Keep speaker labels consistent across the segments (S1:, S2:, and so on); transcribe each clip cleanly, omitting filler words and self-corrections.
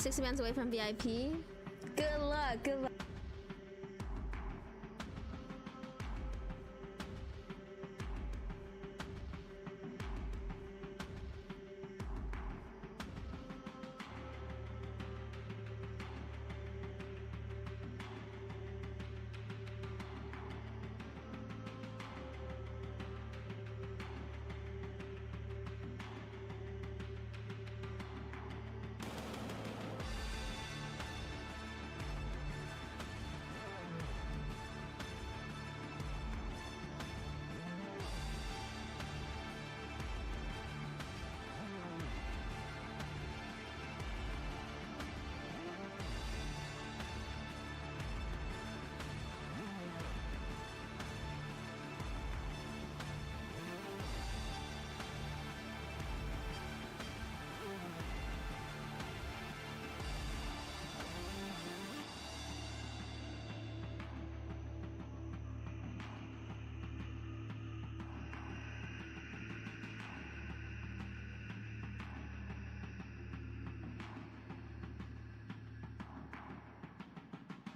S1: 60 bands away from VIP. Good luck, good luck.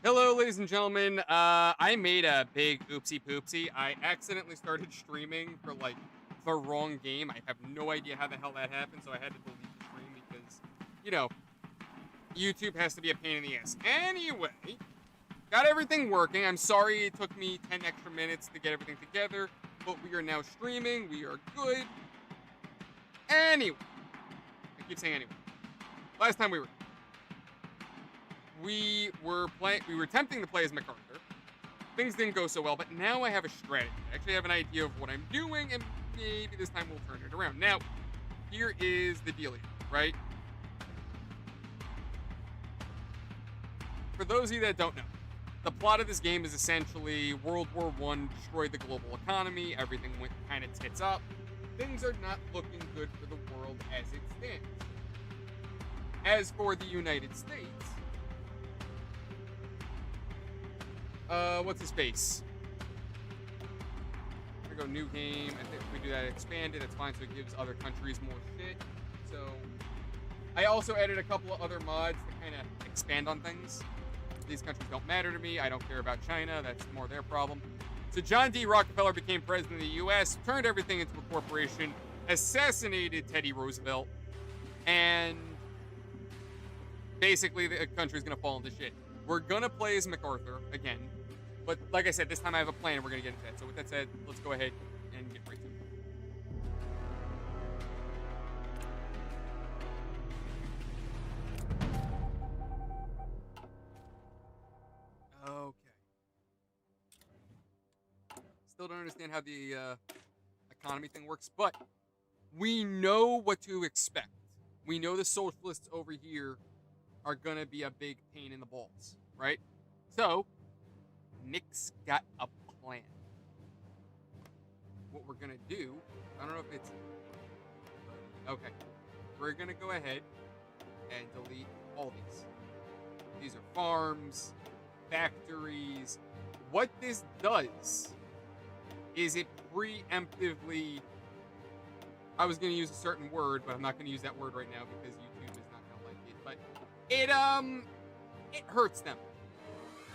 S2: Hello, ladies and gentlemen. I made a big oopsie poopsie. I accidentally started streaming for like the wrong game. I have no idea how the hell that happened, so I had to delete the stream because, you know, YouTube has to be a pain in the ass. Anyway, got everything working. I'm sorry it took me 10 extra minutes to get everything together, but we are now streaming. We are good. Anyway, I keep saying anyway. Last time we were attempting to play as MacArthur. Things didn't go so well, but now I have a strategy. I actually have an idea of what I'm doing, and maybe this time we'll turn it around. Now, here is the dealio, right? For those of you that don't know, the plot of this game is essentially World War I destroyed the global economy. Everything went kind of tits up. Things are not looking good for the world as it stands. As for the United States, what's his face? I'm gonna go new game. I think if we do that expanded, that's fine, so it gives other countries more shit. So, I also added a couple of other mods to kind of expand on things. These countries don't matter to me. I don't care about China. That's more their problem. So John D. Rockefeller became president of the U.S., turned everything into a corporation, assassinated Teddy Roosevelt, and basically the country's gonna fall into shit. We're gonna play as MacArthur again, but like I said, this time I have a plan and we're gonna get into that. So with that said, let's go ahead and get right to it. Okay. Still don't understand how the economy thing works, but we know what to expect. We know the socialists over here are gonna be a big pain in the balls, right? So, Nick's got a plan. What we're gonna do, I don't know if it's... Okay. We're gonna go ahead and delete all these. These are farms, factories. What this does is it preemptively... I was gonna use a certain word, but I'm not gonna use that word right now because YouTube is not gonna like it, but it hurts them.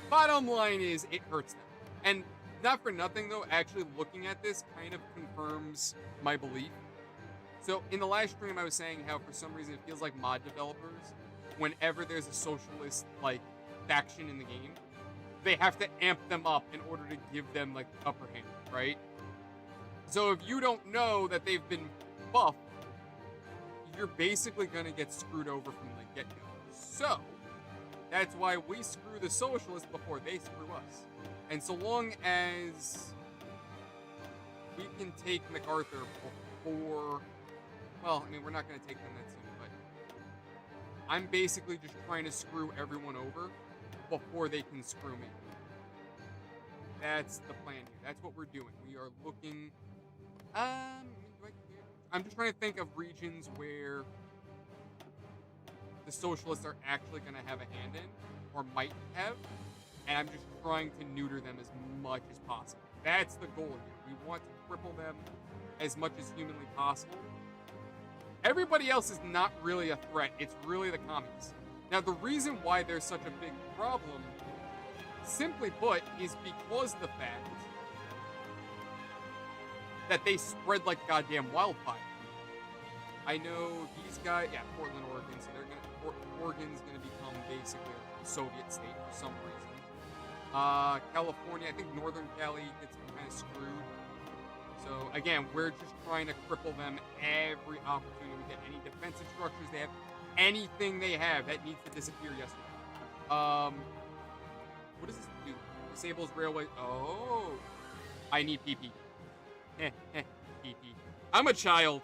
S2: Bottom line is, it hurts them. And not for nothing, though, actually looking at this kind of confirms my belief. So, in the last stream, I was saying how, for some reason, it feels like mod developers, whenever there's a socialist, like, faction in the game, they have to amp them up in order to give them, like, the upper hand, right? So, if you don't know that they've been buffed, you're basically gonna get screwed over from the get-go. So, that's why we screw the socialists before they screw us. And so long as we can take MacArthur before... Well, I mean, we're not going to take them that soon, but I'm basically just trying to screw everyone over before they can screw me. That's the plan here. That's what we're doing. We are looking... I'm just trying to think of regions where the socialists are actually going to have a hand in, or might have, and I'm just trying to neuter them as much as possible. That's the goal here. We want to cripple them as much as humanly possible. Everybody else is not really a threat. It's really the commies. Now, the reason why there's such a big problem, simply put, is because of the fact that they spread like goddamn wildfire. I know these guys, yeah, Portland, Oregon, so Oregon's gonna become basically a Soviet state for some reason. California, I think Northern Cali gets kind of screwed. So again, we're just trying to cripple them every opportunity we get. Any defensive structures they have, anything they have that needs to disappear yesterday. What does this do? Disables railway. Oh, I need PP. PP. I'm a child.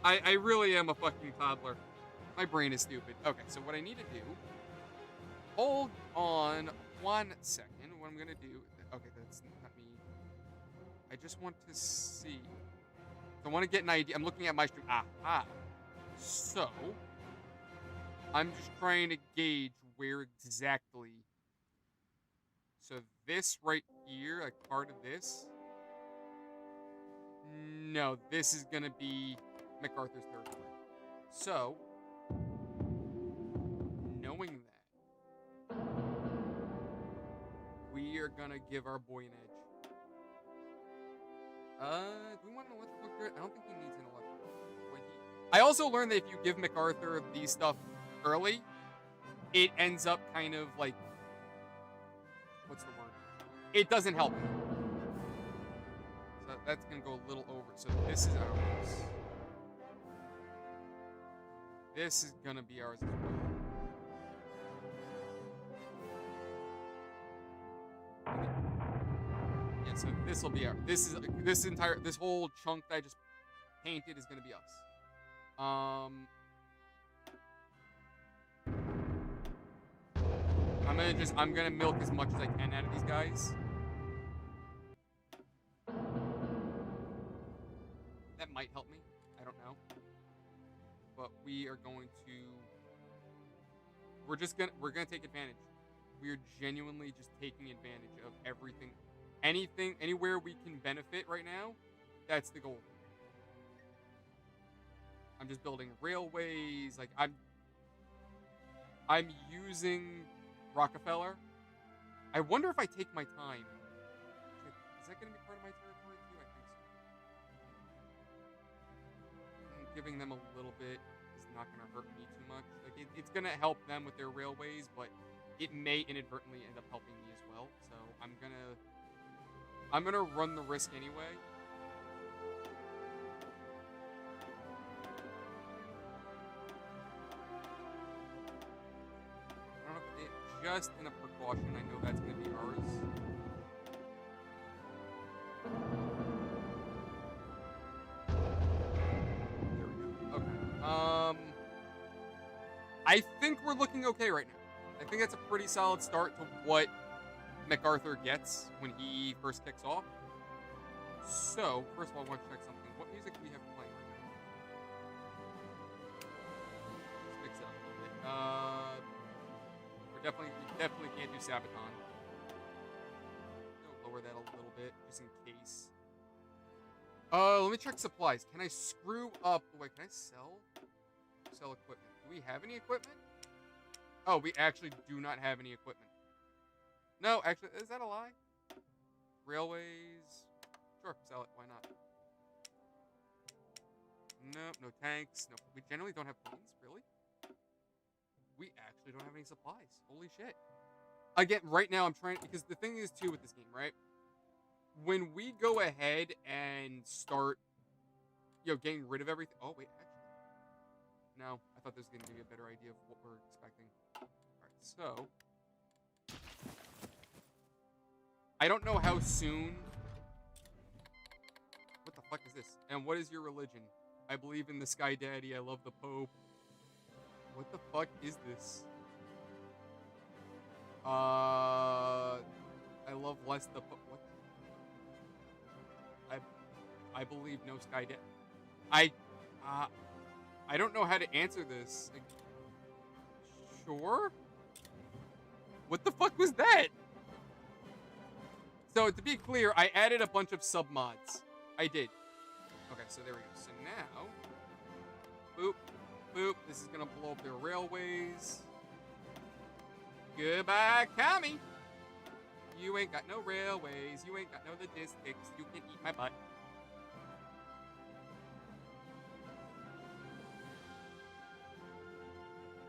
S2: I really am a fucking toddler. My brain is stupid. Okay, so what I need to do, hold on 1 second. What I'm gonna do, okay, that's not me. I just want to see. I want to get an idea. I'm looking at my stream. Aha. So, I'm just trying to gauge where exactly. So this right here, like part of this. No, this is gonna be MacArthur's territory. So, knowing that, we are gonna give our boy an edge. Do we want an electrical grid? I don't think he needs an electrical grid. I also learned that if you give MacArthur these stuff early, it ends up kind of like, what's the word? It doesn't help him. So that's gonna go a little over. So this is ours. This is gonna be ours as well. Yeah, so this will be our. This whole chunk that I just painted is gonna be us. I'm gonna milk as much as I can out of these guys. That might help me. I don't know. But we are going to. We're gonna take advantage. We are genuinely just taking advantage of everything, anywhere we can benefit right now. That's the goal. I'm just building railways. Like I'm using Rockefeller. I wonder if I take my time. Is that going to be part of my territory too? I think so. Giving them a little bit is not going to hurt me too much. Like it's going to help them with their railways, but it may inadvertently end up helping me as well. So I'm gonna run the risk anyway. I don't know if it, just in a precaution, I know that's gonna be ours. There we go. Okay. I think we're looking okay right now. I think that's a pretty solid start to what MacArthur gets when he first kicks off. So, first of all, I want to check something. What music do we have playing right now? Let's mix it up a little bit. We definitely can't do Sabaton. I'll lower that a little bit, just in case. Let me check supplies. Can I screw up? Wait, can I sell equipment? Do we have any equipment? Oh, we actually do not have any equipment. No, actually, is that a lie? Railways. Sure, sell it. Why not? Nope, no tanks. No, we generally don't have planes. Really? We actually don't have any supplies. Holy shit. Again, right now I'm trying, because the thing is too with this game, right? When we go ahead and start, getting rid of everything. Oh, wait, actually. No, I thought this was going to give you a better idea of what we're expecting. Alright, so. I don't know how soon. What the fuck is this? And what is your religion? I believe in the Sky Daddy. I love the Pope. What the fuck is this? I love less the Pope. What? I believe no Sky Daddy. I don't know how to answer this. Like, sure? What the fuck was that? So, to be clear, I added a bunch of sub-mods. I did. Okay, so there we go. So now, boop, boop. This is going to blow up their railways. Goodbye, commie. You ain't got no railways. You ain't got no logistics. You can eat my butt.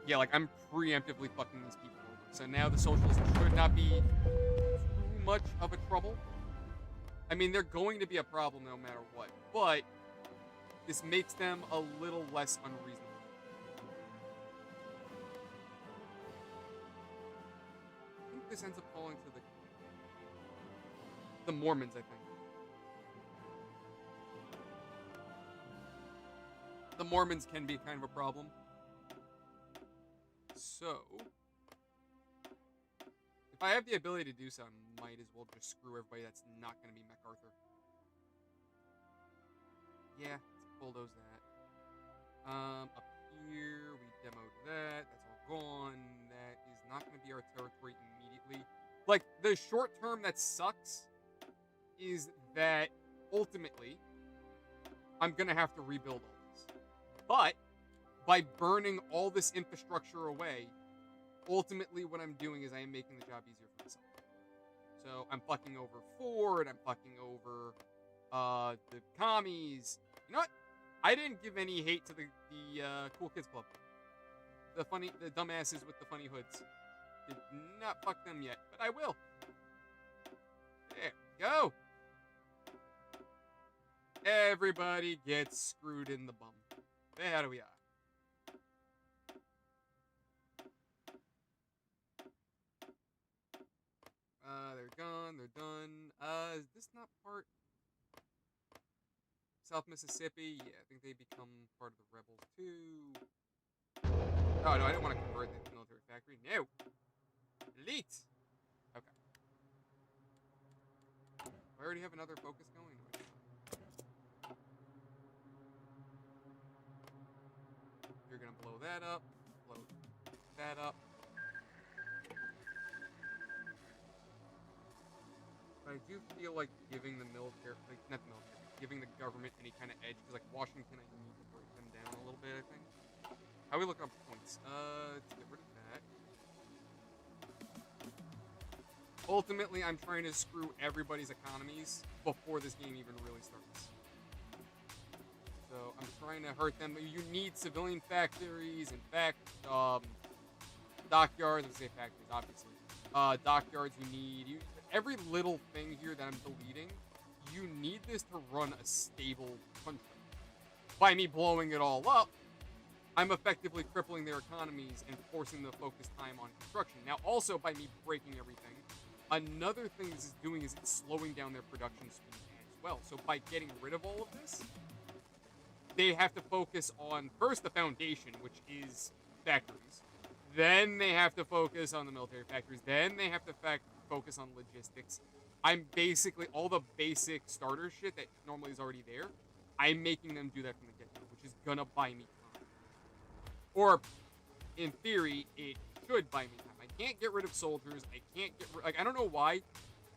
S2: Yeah, like, I'm preemptively fucking these people over. So now the socialists should not be too much of a trouble. I mean, they're going to be a problem no matter what. But this makes them a little less unreasonable. I think this ends up falling to the Mormons, I think. The Mormons can be kind of a problem. So, if I have the ability to do so, I might as well just screw everybody that's not going to be MacArthur. Yeah, let's bulldoze that. Up here, we demoed that. That's all gone. That is not going to be our territory immediately. Like, the short term that sucks is that, ultimately, I'm going to have to rebuild all this. But by burning all this infrastructure away, ultimately what I'm doing is I am making the job easier for myself. So I'm fucking over Ford, I'm fucking over the commies. You know what? I didn't give any hate to the Cool Kids Club. The dumbasses with the funny hoods. Did not fuck them yet, but I will. There we go. Everybody gets screwed in the bum. There we are. They're gone. They're done. Is this not part? South Mississippi? Yeah, I think they become part of the rebels too. Oh, no, I didn't want to convert the military factory. No. Delete. Okay. I already have another focus going. You're gonna blow that up. Blow that up. But I do feel like giving the military, like, not the military, giving the government any kind of edge, because, like, Washington, I need to break them down a little bit, I think. How we look up points? Let's get rid of that. Ultimately, I'm trying to screw everybody's economies before this game even really starts. So, I'm trying to hurt them. You need civilian factories and dockyards. I say factories, obviously. Dockyards, you need... Every little thing here that I'm deleting, you need this to run a stable country. By me blowing it all up, I'm effectively crippling their economies and forcing the focus time on construction. Now, also, by me breaking everything, another thing this is doing is it's slowing down their production speed as well. So by getting rid of all of this, they have to focus on, first, the foundation, which is factories. Then they have to focus on the military factories. Then they have to focus on logistics. I'm basically, all the basic starter shit that normally is already there, I'm making them do that from the get-go, which is gonna buy me time. Or, in theory, it should buy me time. I can't get rid of soldiers. I can't get rid... Like, I don't know why.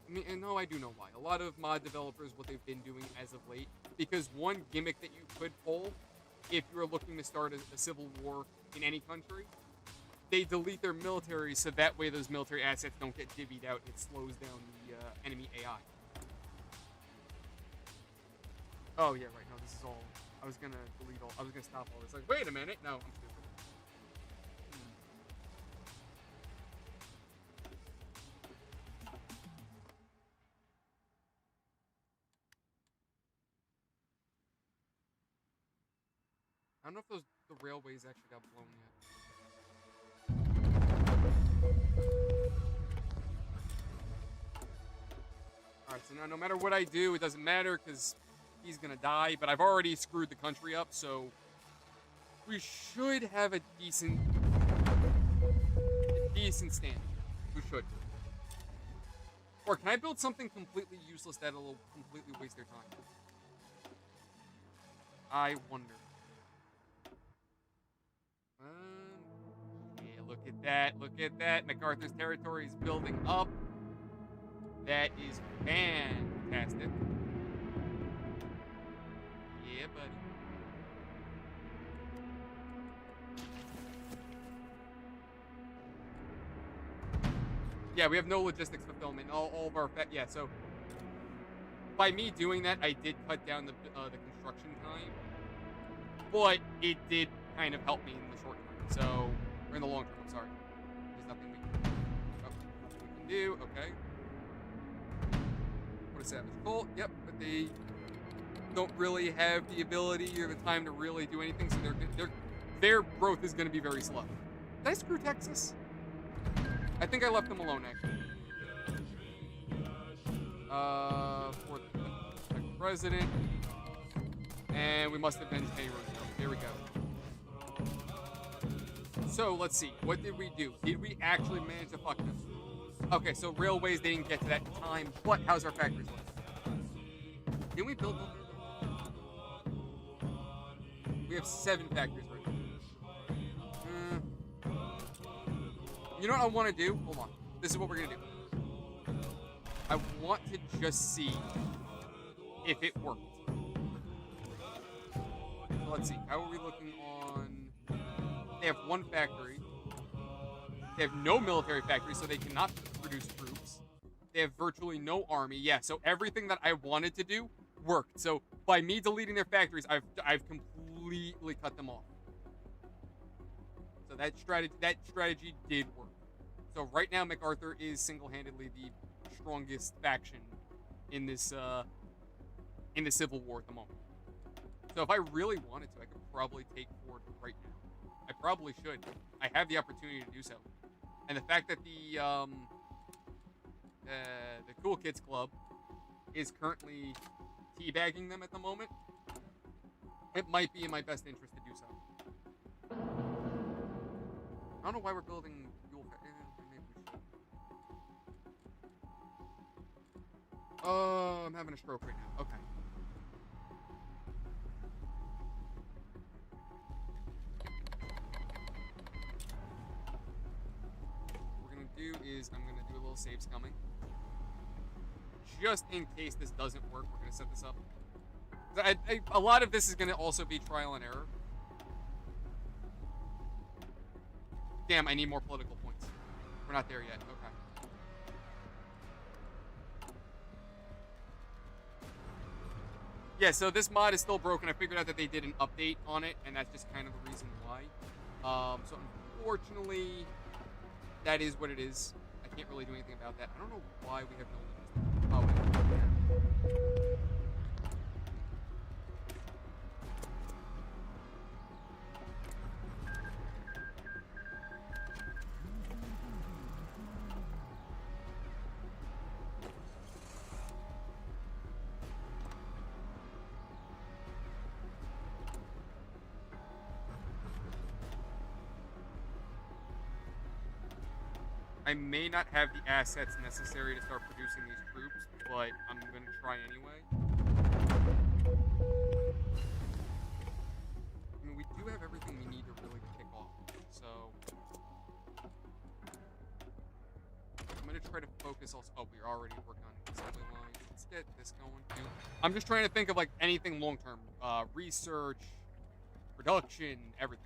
S2: I mean, no, I do know why. A lot of mod developers, what they've been doing as of late, because one gimmick that you could pull, if you're looking to start a civil war in any country, they delete their military so that way those military assets don't get divvied out. It slows down the enemy AI. Oh, yeah, right. No, this is all... I was gonna delete all... I was gonna stop all this. Like, wait a minute. No, I'm stupid. I don't know if the railways actually got blown yet. Alright, so now no matter what I do, it doesn't matter because he's gonna die, but I've already screwed the country up, so we should have a decent standing. We should. Or can I build something completely useless that'll completely waste their time? I wonder. Yeah, look at that. Look at that. MacArthur's territory is building up. That is fantastic. Yeah, buddy. Yeah, we have no logistics fulfillment. All of our yeah. So by me doing that, I did cut down the construction time, but it did kind of help me in the short term. So or in the long term. I'm sorry. There's nothing we can do. Okay. What a savage cult. Yep, but they don't really have the ability or the time to really do anything, so their growth is going to be very slow. Did I screw Texas? I think I left them alone, actually. For the president. And we must have been Teddy Roosevelt. Here we go. So, let's see. What did we do? Did we actually manage to fuck them? Okay, so railways, they didn't get to that in time. But how's our factories looking? Didn't we build one? We have 7 factories right now. You know what I want to do? Hold on. This is what we're going to do. I want to just see if it worked. So let's see. How are we looking on... They have 1 factory. They have no military factory, so they cannot produce troops. They have virtually no army. Yeah, so everything that I wanted to do worked. So by me deleting their factories, I've completely cut them off. So that strategy did work. So right now, MacArthur is single-handedly the strongest faction in this in the Civil War at the moment. So if I really wanted to, I could probably take Ford right now. I probably should. I have the opportunity to do so. And the fact that the Cool Kids Club is currently teabagging them at the moment, it might be in my best interest to do so. I don't know why we're building fuel. Maybe we should. Oh, I'm having a stroke right now. Okay. What we're gonna do is I'm gonna do a little saves coming. Just in case this doesn't work, we're gonna set this up. A lot of this is gonna also be trial and error. Damn, I need more political points. We're not there yet. Okay. Yeah, so this mod is still broken. I figured out that they did an update on it, and that's just kind of the reason why. So unfortunately, that is what it is. I can't really do anything about that. I don't know why we have no logistics. I may not have the assets necessary to start producing these troops, but I'm going to try anyway. I mean, we do have everything we need to really kick off, so... I'm going to try to focus also... Oh, we're already working on assembly lines. Let's get this going, too. I'm just trying to think of, like, anything long-term. Research, production, everything.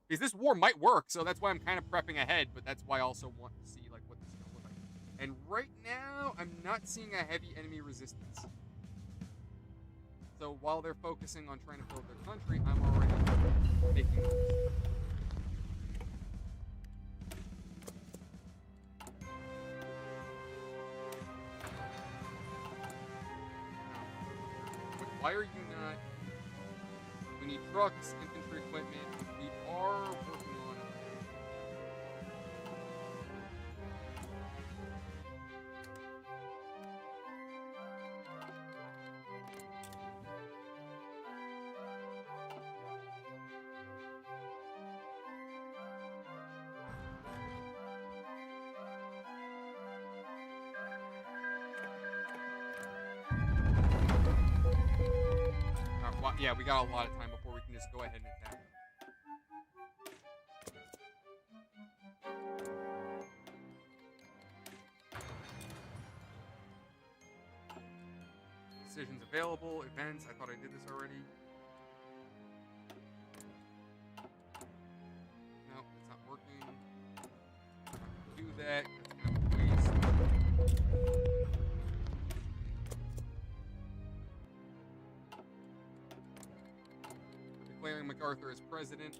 S2: Because this war might work, so that's why I'm kind of prepping ahead, but that's why I also want to see like what this is going to look like. And right now, I'm not seeing a heavy enemy resistance. So while they're focusing on trying to build their country, I'm already making moves. Why are you not... We need trucks, infantry equipment. We are working on it. Well, yeah, we got a lot of time before we can just go ahead and attack. Decisions available, events. I thought I did this already. No, it's not working. I'm not gonna do that. declaring MacArthur as president.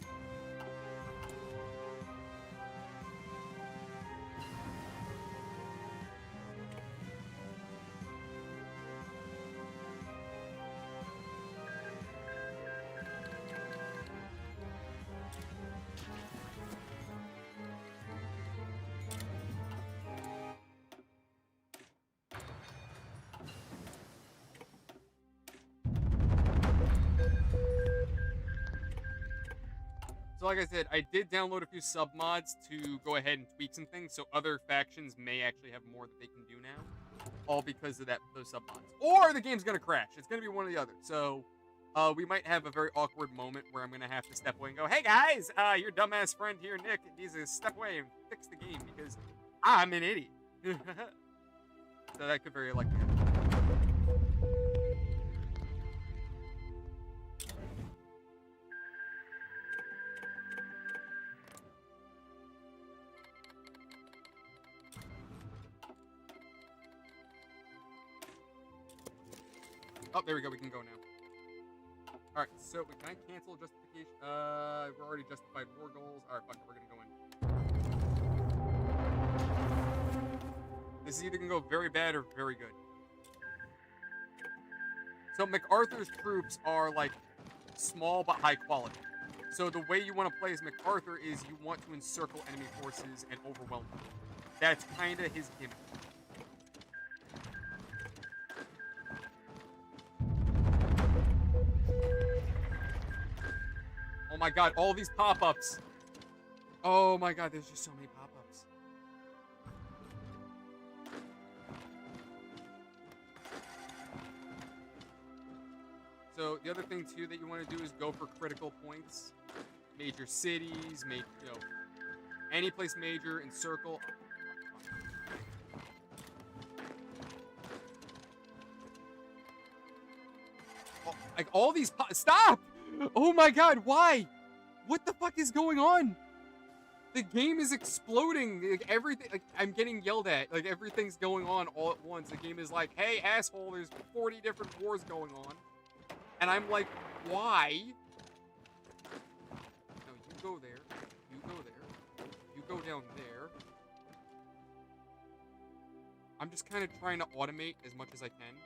S2: So like I said, I did download a few submods to go ahead and tweak some things, so other factions may actually have more that they can do now, all because of those submods. Or the game's gonna crash. It's gonna be one or the other. So we might have a very awkward moment where I'm gonna have to step away and go, "Hey guys, your dumbass friend here, Nick, needs to step away and fix the game because I'm an idiot." So that could very likely happen. Oh, there we go. We can go now. All right. So, wait, can I cancel justification? We're already justified war goals. All right, fuck it. We're gonna go in. This is either gonna go very bad or very good. So MacArthur's troops are like small but high quality. So the way you want to play as MacArthur is you want to encircle enemy forces and overwhelm them. That's kind of his gimmick. Oh my god, all these pop-ups. Oh my god, there's just so many pop-ups. So the other thing too that you want to do is go for critical points. Major cities, any place major, encircle. Oh, like all these stop! Oh my god, why? What the fuck is going on? The game is exploding. Like everything, like I'm getting yelled at. Like everything's going on all at once. The game is like, "Hey, asshole, there's 40 different wars going on." And I'm like, "Why?" No, you go there. You go there. You go down there. I'm just kind of trying to automate as much as I can.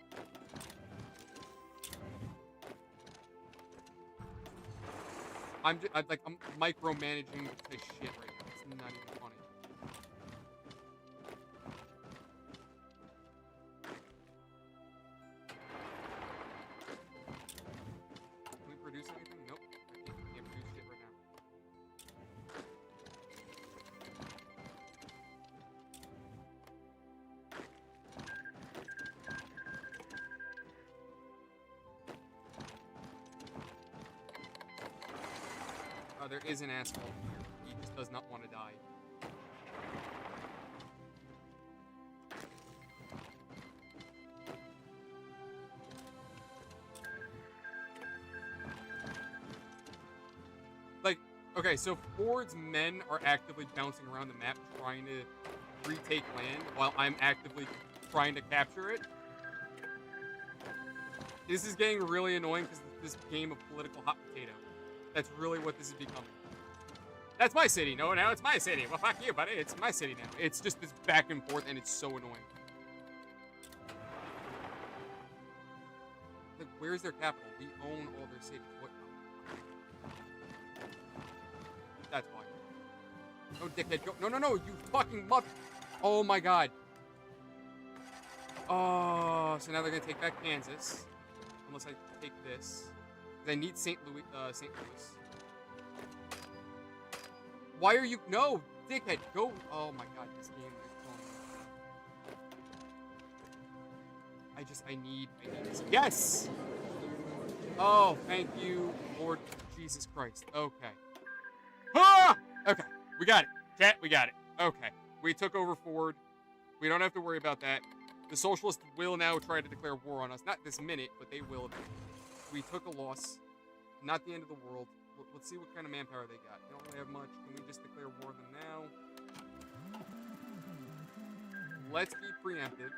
S2: I'm micromanaging this shit right now. It's not even funny. Can we produce anything? Nope. I can't produce shit right now. There is an asshole here. He just does not want to die. Like, okay, so Ford's men are actively bouncing around the map trying to retake land while I'm actively trying to capture it. This is getting really annoying because this game of political hot potato. That's really what this is becoming. That's my city. No, now it's my city. Well, fuck you, buddy. It's my city now. It's just this back and forth, and it's so annoying. Like, where's their capital? We own all their cities. What? That's why. No, dickhead. Go. No, no, no. You fucking mother. Oh, my God. Oh, so now they're going to take back Kansas. Unless I take this. I need St. Louis. Why are you? No, dickhead, go! Oh my god, this game is going. I need this. Yes! Oh, thank you, Lord Jesus Christ. Okay. Ah! Okay, we got it. Chat, we got it. Okay, we took over Ford. We don't have to worry about that. The socialists will now try to declare war on us. Not this minute, but they will eventually. We took a loss. Not the end of the world. Let's see what kind of manpower they got. They don't really have much. Can we just declare war on them now? Let's be preemptive.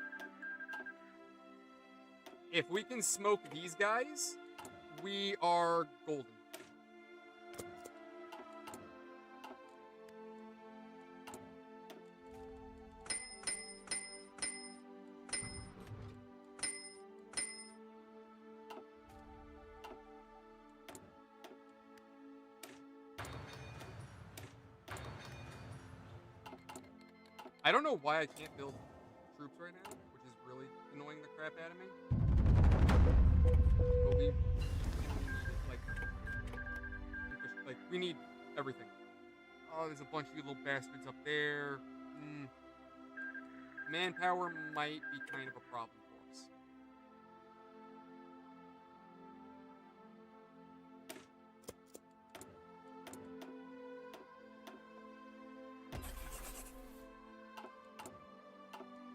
S2: If we can smoke these guys, we are golden. I don't know why I can't build troops right now, which is really annoying the crap out of me. But we really need it, like we need everything. Oh, there's a bunch of you little bastards up there. Manpower might be kind of a problem for us.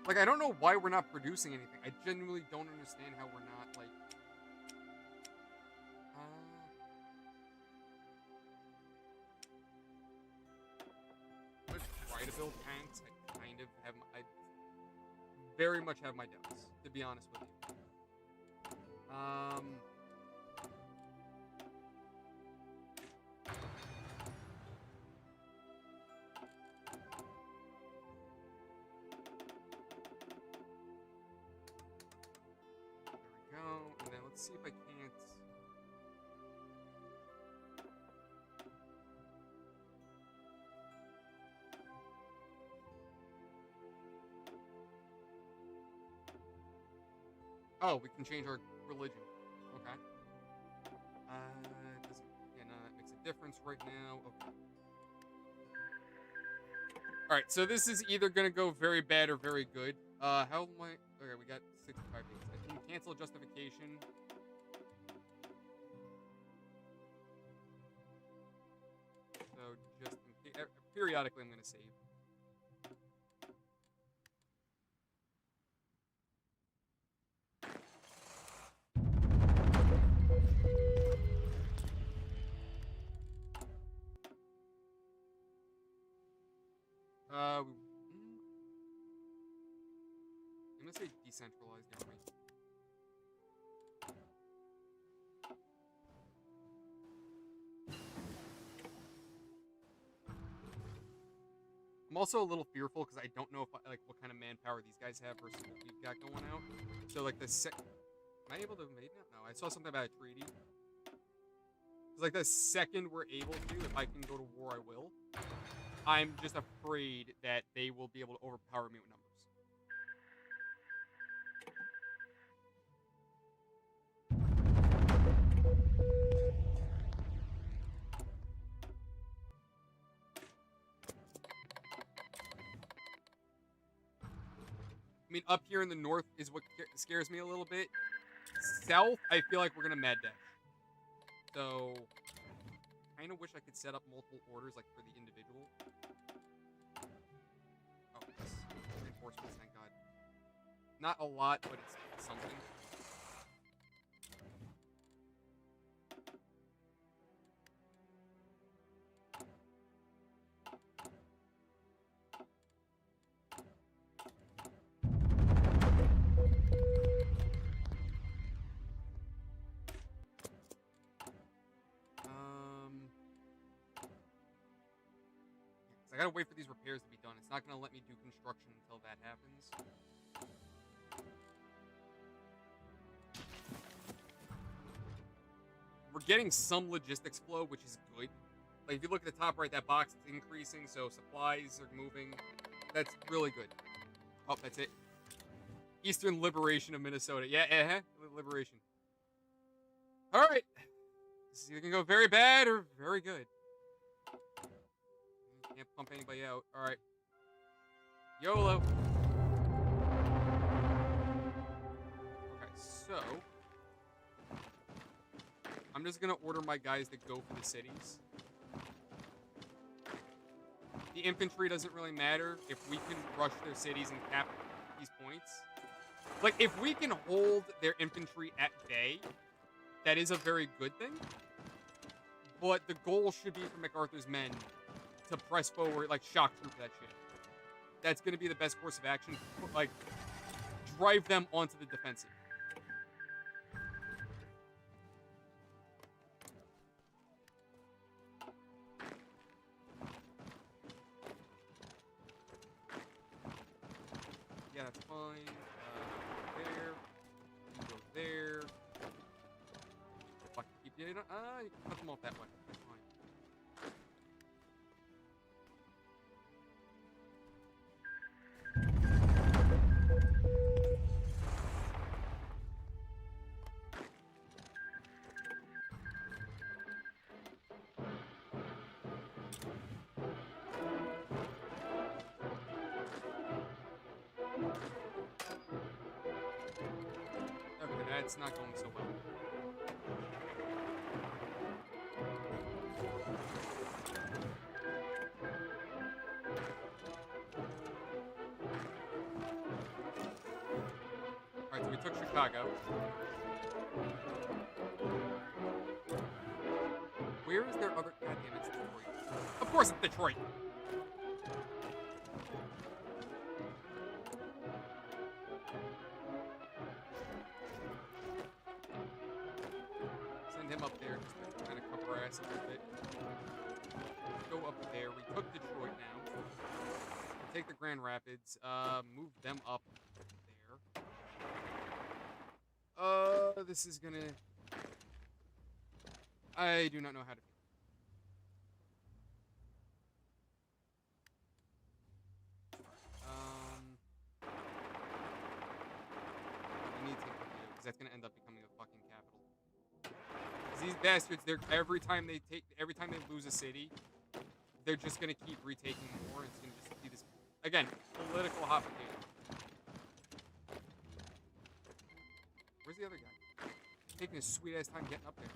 S2: Like, I don't know why we're not producing anything. I genuinely don't understand how we're not, like... I'm gonna try to build tanks. I kind of have... I very much have my doubts, to be honest with you. And then let's see if I can't. Oh, we can change our religion. Okay. Doesn't. Yeah, no, that makes a difference right now. Okay. All right, so this is either gonna go very bad or very good. How am I? Okay, we got 65 days. I can cancel justification. So just in case, periodically, I'm gonna save. I'm gonna say decentralized army. I'm also a little fearful because I don't know if like what kind of manpower these guys have versus what we've got going out. So like the am I able to invade now? No, I saw something about a treaty. It's like the second we're able to, if I can go to war, I will. I'm just afraid that they will be able to overpower me with numbers. I mean, up here in the north is what scares me a little bit. South, I feel like we're gonna mad dash. So, kind of wish I could set up multiple orders, like for the individual. Oh, yes. Reinforcements, thank God. Not a lot, but it's something. I gotta wait for these repairs to be done. It's not gonna let me do construction until that happens. We're getting some logistics flow, which is good. Like, if you look at the top right, that box is increasing, so supplies are moving. That's really good. Oh, that's it. Eastern Liberation of Minnesota. Yeah, Liberation. All right. This is either gonna go very bad or very good. Can't pump anybody out. All right. YOLO. Okay, so I'm just gonna order my guys to go for the cities. The infantry doesn't really matter if we can rush their cities and cap these points. Like, if we can hold their infantry at bay, that is a very good thing. But the goal should be for MacArthur's men to press forward, like, shock troop that shit. That's going to be the best course of action. Like, drive them onto the defensive. Yeah, that's fine. There. You go there. Fuck, keep you can cut them off that way. That's fine. That's not going so well. Alright, so we took Chicago. Where is their other... God damn, it's Detroit. Of course it's Detroit! Send him up there just to kind of cover our ass a little bit. Go up there. We took Detroit now. We'll take the Grand Rapids. Move them up there. This is gonna... I do not know how to... I need to take Toledo, because that's gonna end up becoming a fucking capital. Because these bastards, they're every time they lose a city, they're just gonna keep retaking more, and it's gonna just be this, again, political hot potato. Where's the other guy? He's taking his sweet ass time getting up there.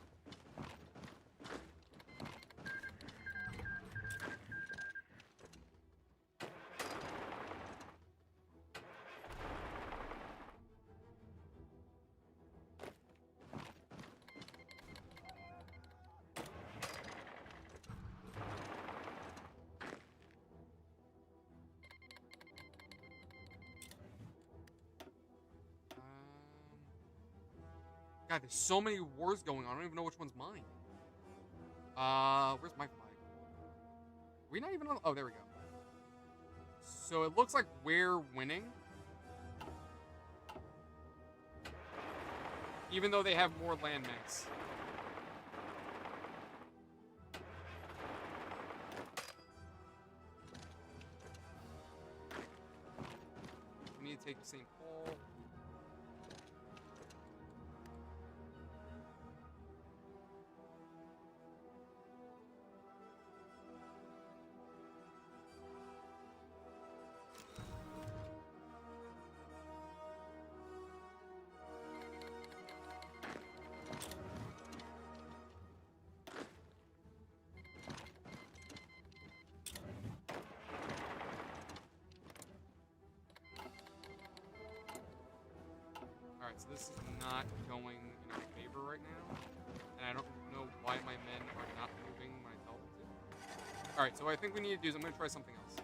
S2: God, there's so many wars going on. I don't even know which one's mine. Where's my flag? Are we not even on... Oh, there we go. So it looks like we're winning. Even though they have more landmass. We need to take the St. Paul. Alright, so this is not going in our favor right now. And I don't know why my men are not moving when I tell them to. Alright, so what I think we need to do is I'm going to try something else.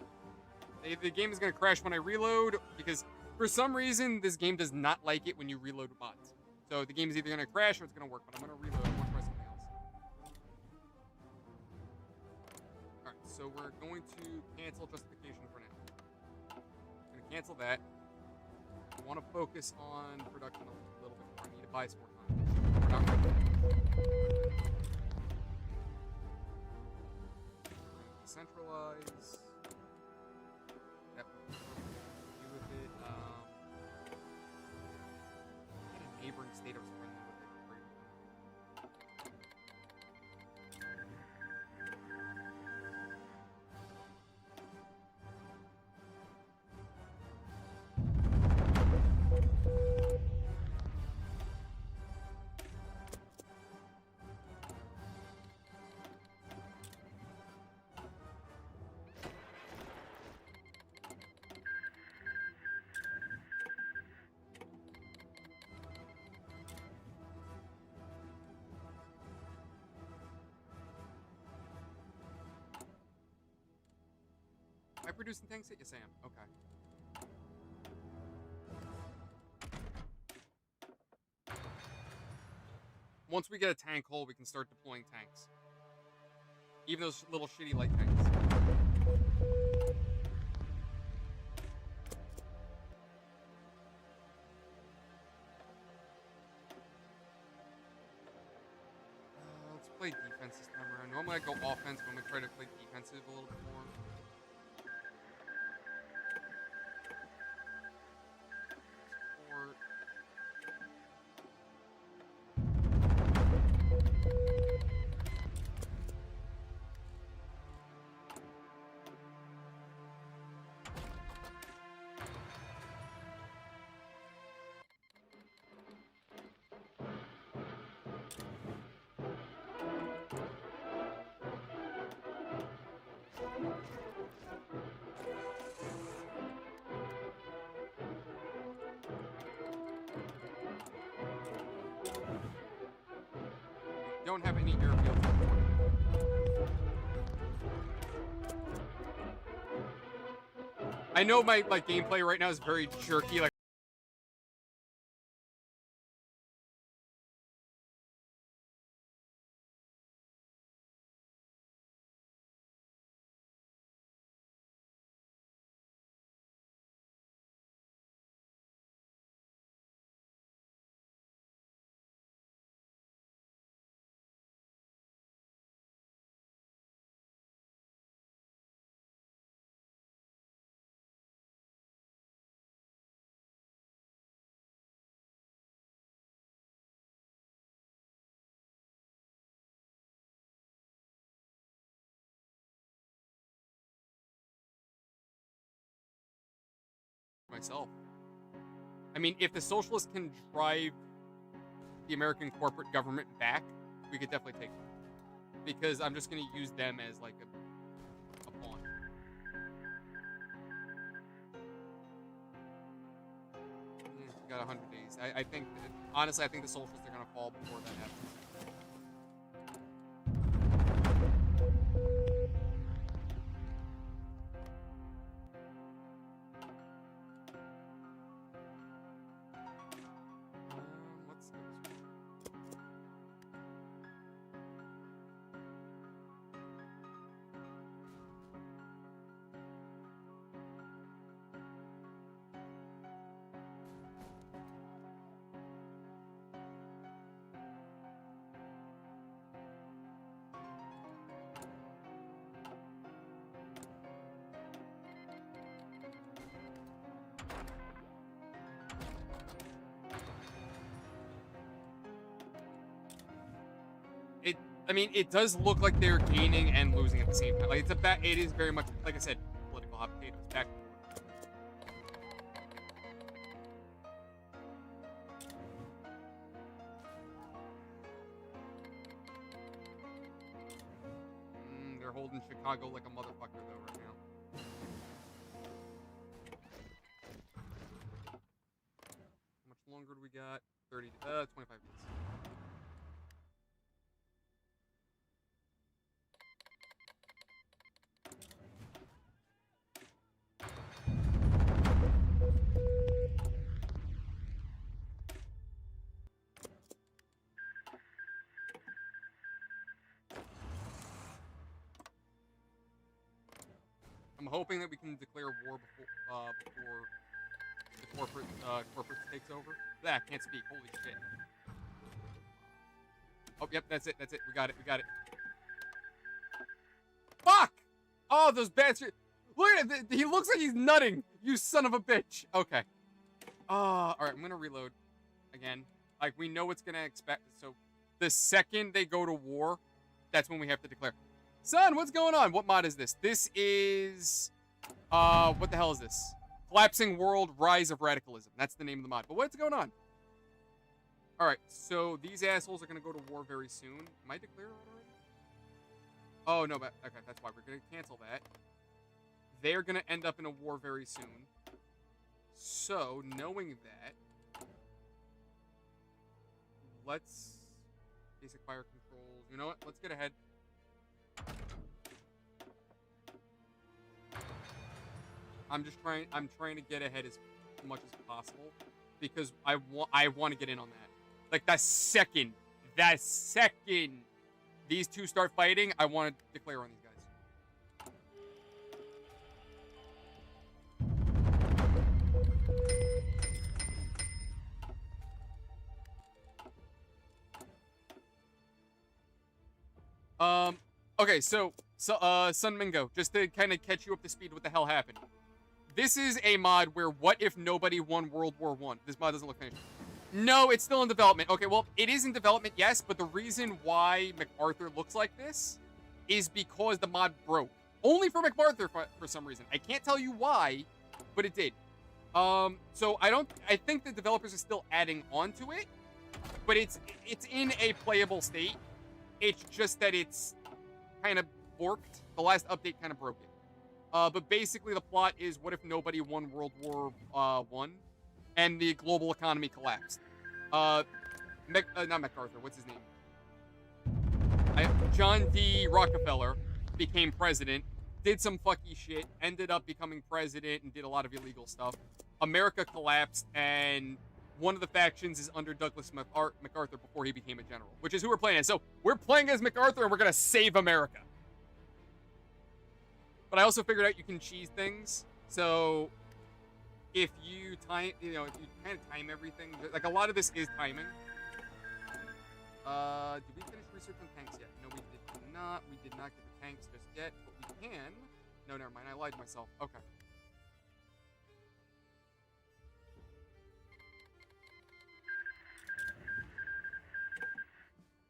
S2: The game is going to crash when I reload, because for some reason, this game does not like it when you reload bots. So the game is either going to crash or it's going to work, but I'm going to reload. I'm going to try something else. Alright, so we're going to cancel justification for now. I'm going to cancel that. I want to focus on production a little bit more. I need to buy some more time. We're not ready. Decentralize. That would do with it. Get a neighboring state I was friendly with it. Great. Am I producing tanks yet? Yes, I am. Okay. Once we get a tank hull, we can start deploying tanks. Even those little shitty light tanks. Let's play defense this time around. Normally I go offense, but I'm going to try to play defensive a little bit more. don't have any airfields. I know my gameplay right now is very jerky. Like myself. I mean, if the socialists can drive the American corporate government back, we could definitely take them. Because I'm just going to use them as like a pawn. We got 100 days. I think, honestly, I think the socialists are going to fall before that happens. I mean, it does look like they're gaining and losing at the same time. Like it is very much, like I said, political hot potatoes. Back. They're holding Chicago like a motherfucker though right now. How much longer do we got? 25 minutes. I'm hoping that we can declare war before the corporate takes over. I can't speak. Holy shit. Oh, yep, that's it. That's it. We got it. We got it. Fuck! Oh, those bastards. Look at it. He looks like he's nutting. You son of a bitch. Okay. All right, I'm going to reload again. Like, we know what's going to expect. So, the second they go to war, that's when we have to declare. Son, what's going on? What mod is this? This is... what the hell is this? Collapsing World, Rise of Radicalism. That's the name of the mod. But what's going on? Alright, so these assholes are going to go to war very soon. Am I declared already? Oh, no, but... Okay, that's why we're going to cancel that. They're going to end up in a war very soon. So, knowing that... Let's... Basic fire controls. You know what? Let's get ahead. I'm trying to get ahead as much as possible because I want to get in on that. Like the second these two start fighting, I want to declare on these guys. Okay, so Sun Mingo, just to kind of catch you up to speed, what the hell happened? This is a mod where what if nobody won World War I? This mod doesn't look finished. No, it's still in development. Okay, well, it is in development, yes, but the reason why MacArthur looks like this is because the mod broke. Only for MacArthur for some reason. I can't tell you why, but it did. So I think the developers are still adding on to it, but it's in a playable state. It's just that it's kind of borked. The last update kind of broke it. But basically the plot is what if nobody won World War I and the global economy collapsed? Not MacArthur, what's his name? John D. Rockefeller became president, did some fucky shit, ended up becoming president, and did a lot of illegal stuff. America collapsed, and one of the factions is under Douglas MacArthur before he became a general, which is who we're playing as. So we're playing as MacArthur, and we're gonna save America. But I also figured out you can cheese things. So if you time, if you kind of time everything, like a lot of this is timing. Did we finish research on tanks yet? No, we did not. We did not get the tanks just yet, but we can. No, never mind. I lied to myself. Okay.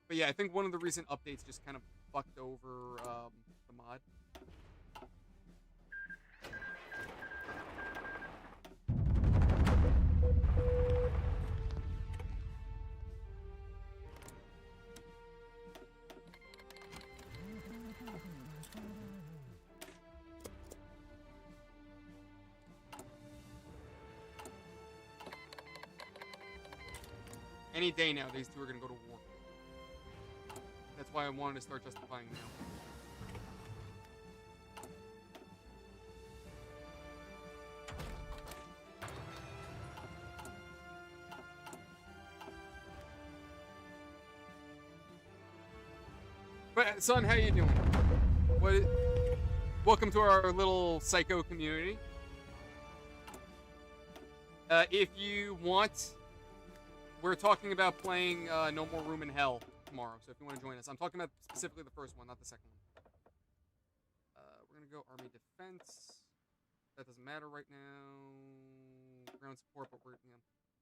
S2: But yeah, I think one of the recent updates just kind of fucked over the mod. Any day now, these two are going to go to war. That's why I wanted to start justifying now. But, son, how you doing? Welcome to our little psycho community. If you want... We're talking about playing No More Room in Hell tomorrow, so if you want to join us. I'm talking about specifically the first one, not the second one. We're going to go Army Defense. That doesn't matter right now. Ground support, but we're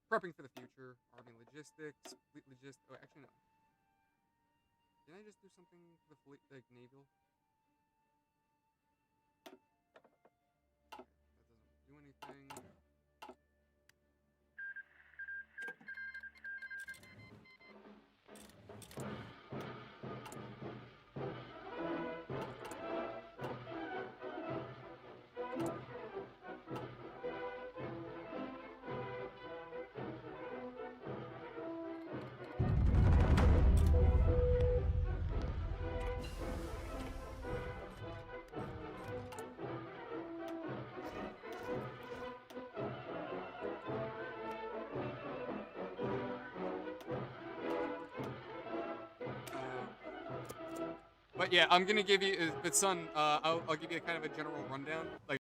S2: prepping for the future. Army Logistics. Fleet Logistics. Oh, actually, no. Did I just do something for the fleet, like naval? That doesn't do anything. But yeah, I'm gonna give you, but son, I'll give you a kind of a general rundown. Like,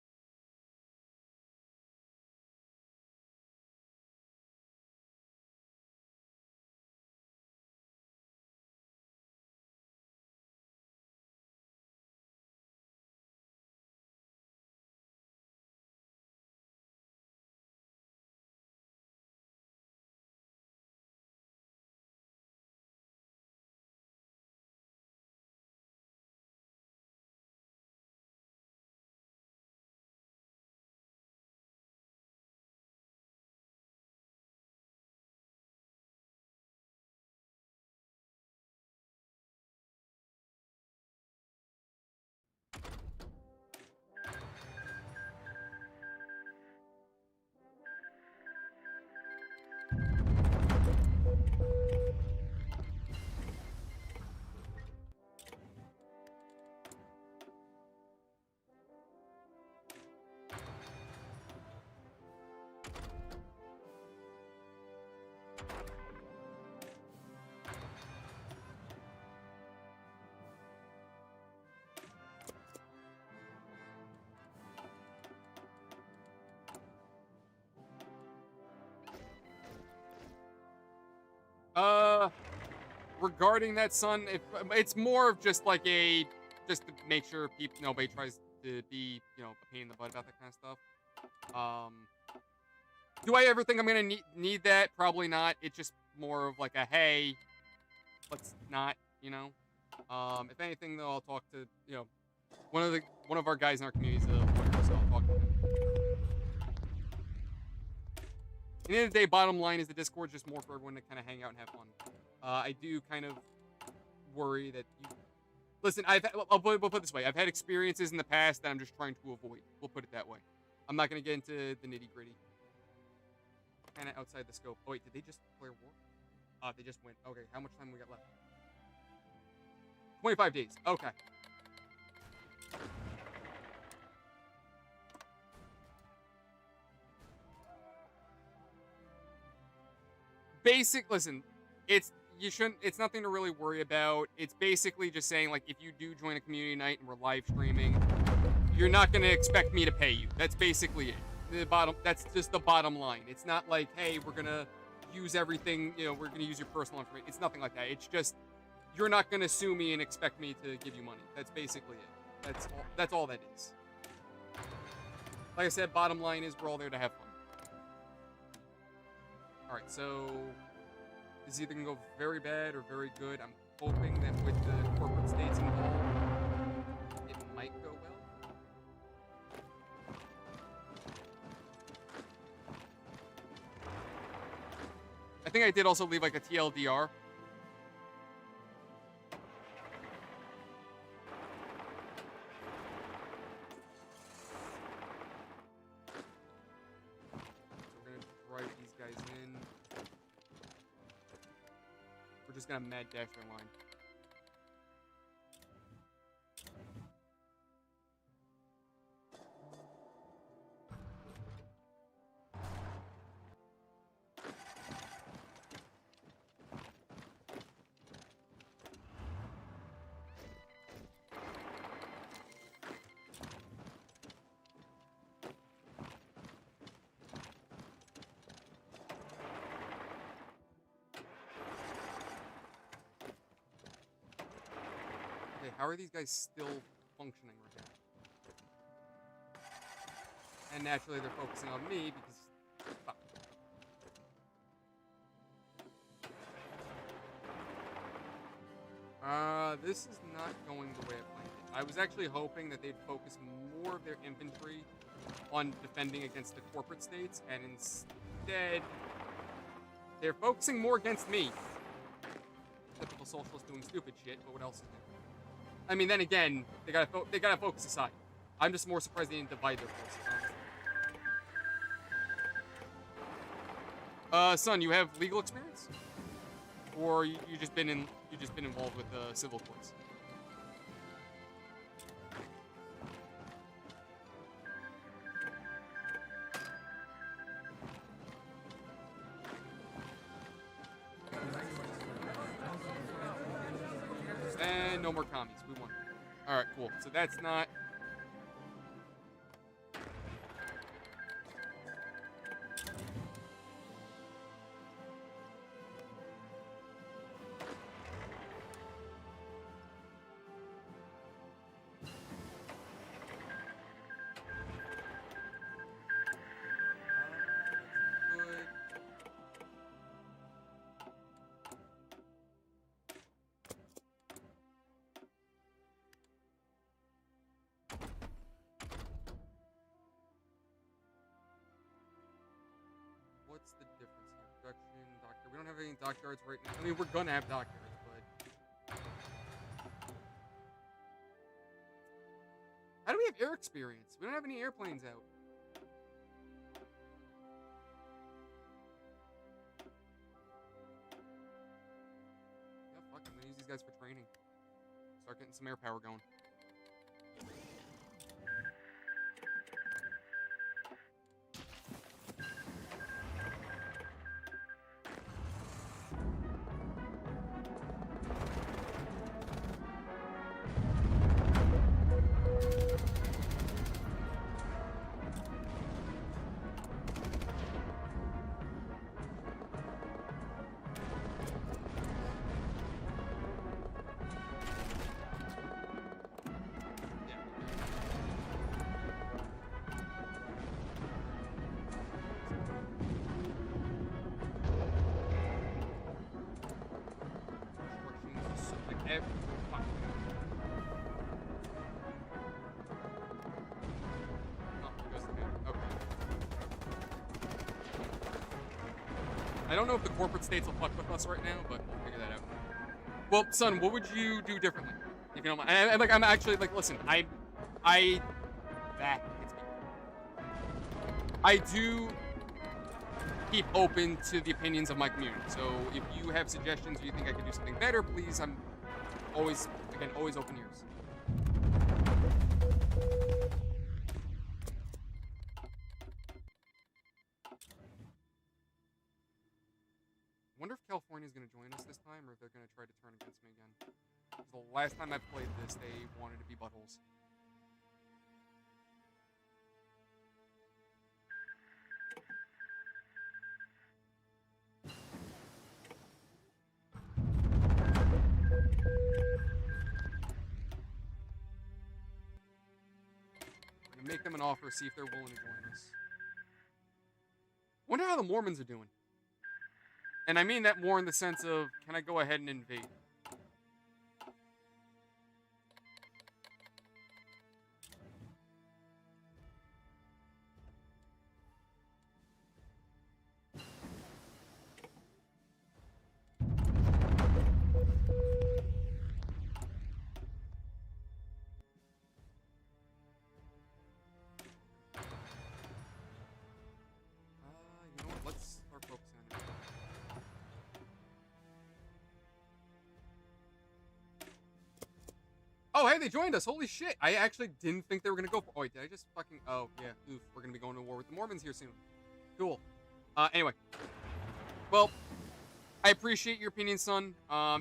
S2: regarding that, son, it's more of just like just to make sure nobody tries to be, a pain in the butt about that kind of stuff. Do I ever think I'm gonna need that? Probably not. It's just more of like a, hey, let's not, If anything, though, I'll talk to, one of our guys in our community is a lawyer, so I'll talk to him. At the end of the day, bottom line is the Discord's just more for everyone to kind of hang out and have fun. I do kind of worry that listen, we'll put it this way. I've had experiences in the past that I'm just trying to avoid. We'll put it that way. I'm not going to get into the nitty-gritty. Kind of outside the scope. Oh, wait, did they just declare war? They just went. Okay, how much time we got left? 25 days. Okay. Listen, it's nothing to really worry about. It's basically just saying, like, if you do join a community night and we're live streaming, you're not going to expect me to pay you. That's basically it. That's just the bottom line. It's not like, hey, we're going to use everything, we're going to use your personal information. It's nothing like that. It's just, you're not going to sue me and expect me to give you money. That's basically it. That's all that is. Like I said, bottom line is we're all there to have fun. Alright, so this is either going to go very bad or very good. I'm hoping that with the corporate states involved, it might go well. I think I did also leave like a TLDR. Just gonna mad dash their line. How are these guys still functioning right now? And naturally, they're focusing on me because... Fuck. This is not going the way I planned it. I was actually hoping that they'd focus more of their infantry on defending against the corporate states, and instead, they're focusing more against me. Typical socialist doing stupid shit, but what else is new? I mean, then again, they gotta focus aside. I'm just more surprised they didn't divide their forces. Son, you have legal experience, or you just been involved with civil courts? And no more commies. We won. Alright, cool. So that's not... What's the difference here? Production, doctor. We don't have any dockyards right now. I mean, we're gonna have dockyards, but... How do we have air experience? We don't have any airplanes out. Yeah, fuck, I'm gonna use these guys for training. Start getting some air power going. I don't know if the corporate states will fuck with us right now, but we'll figure that out. Well, son, what would you do differently? If you don't mind. I'm actually, listen, I do keep open to the opinions of my community. So if you have suggestions or you think I could do something better, please, I'm always, again, always open ears. Wonder if California is going to join us this time, or if they're going to try to turn against me again. 'Cause the last time I played this, they wanted to be buttholes. We're going to make them an offer, see if they're willing to join us. Wonder how the Mormons are doing. And I mean that more in the sense of, can I go ahead and invade? You know what? Let's start focusing on it. Oh, hey, they joined us. Holy shit. I actually didn't think they were going to go for... Oh, wait, did I just fucking... Oh, yeah. Oof. We're going to be going to war with the Mormons here soon. Cool. Anyway. Well, I appreciate your opinion, son.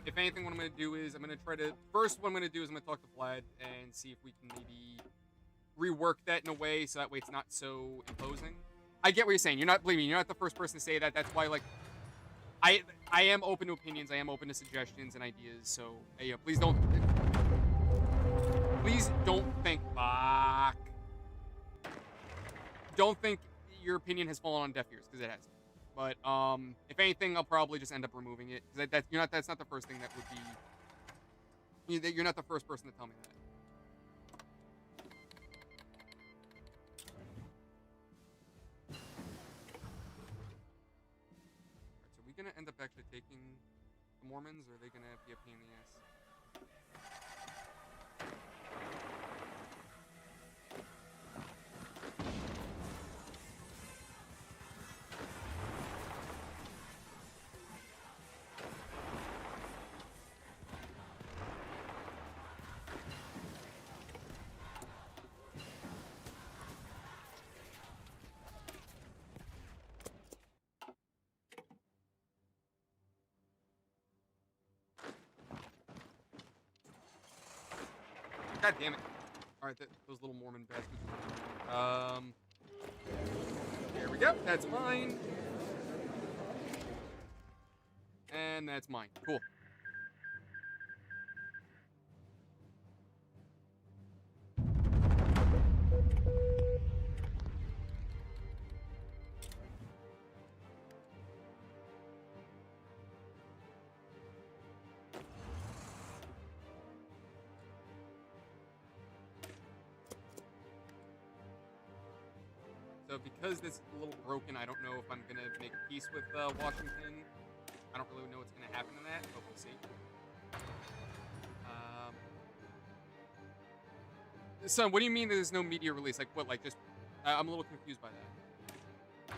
S2: If anything, what I'm going to do is I'm going to try to... First, what I'm going to do is I'm going to talk to Vlad and see if we can maybe rework that in a way so that way it's not so imposing. I get what you're saying. You're not... Believe me, you're not the first person to say that. That's why, like... I am open to opinions. I am open to suggestions and ideas. So, hey, please don't... Please don't think, fuck. Don't think your opinion has fallen on deaf ears, because it has. But if anything, I'll probably just end up removing it, because that's not the first thing that would be. You're not the first person to tell me that. Alright, so are we gonna end up actually taking the Mormons, or are they gonna be a pain in the ass? God damn it. Alright, those little Mormon bastards. There we go. That's mine. And that's mine. Cool. So because this is a little broken, I don't know if I'm going to make a peace with Washington. I don't really know what's going to happen in that, but we'll see. Son, what do you mean there's no media release? Like, what, like, just... I'm a little confused by that.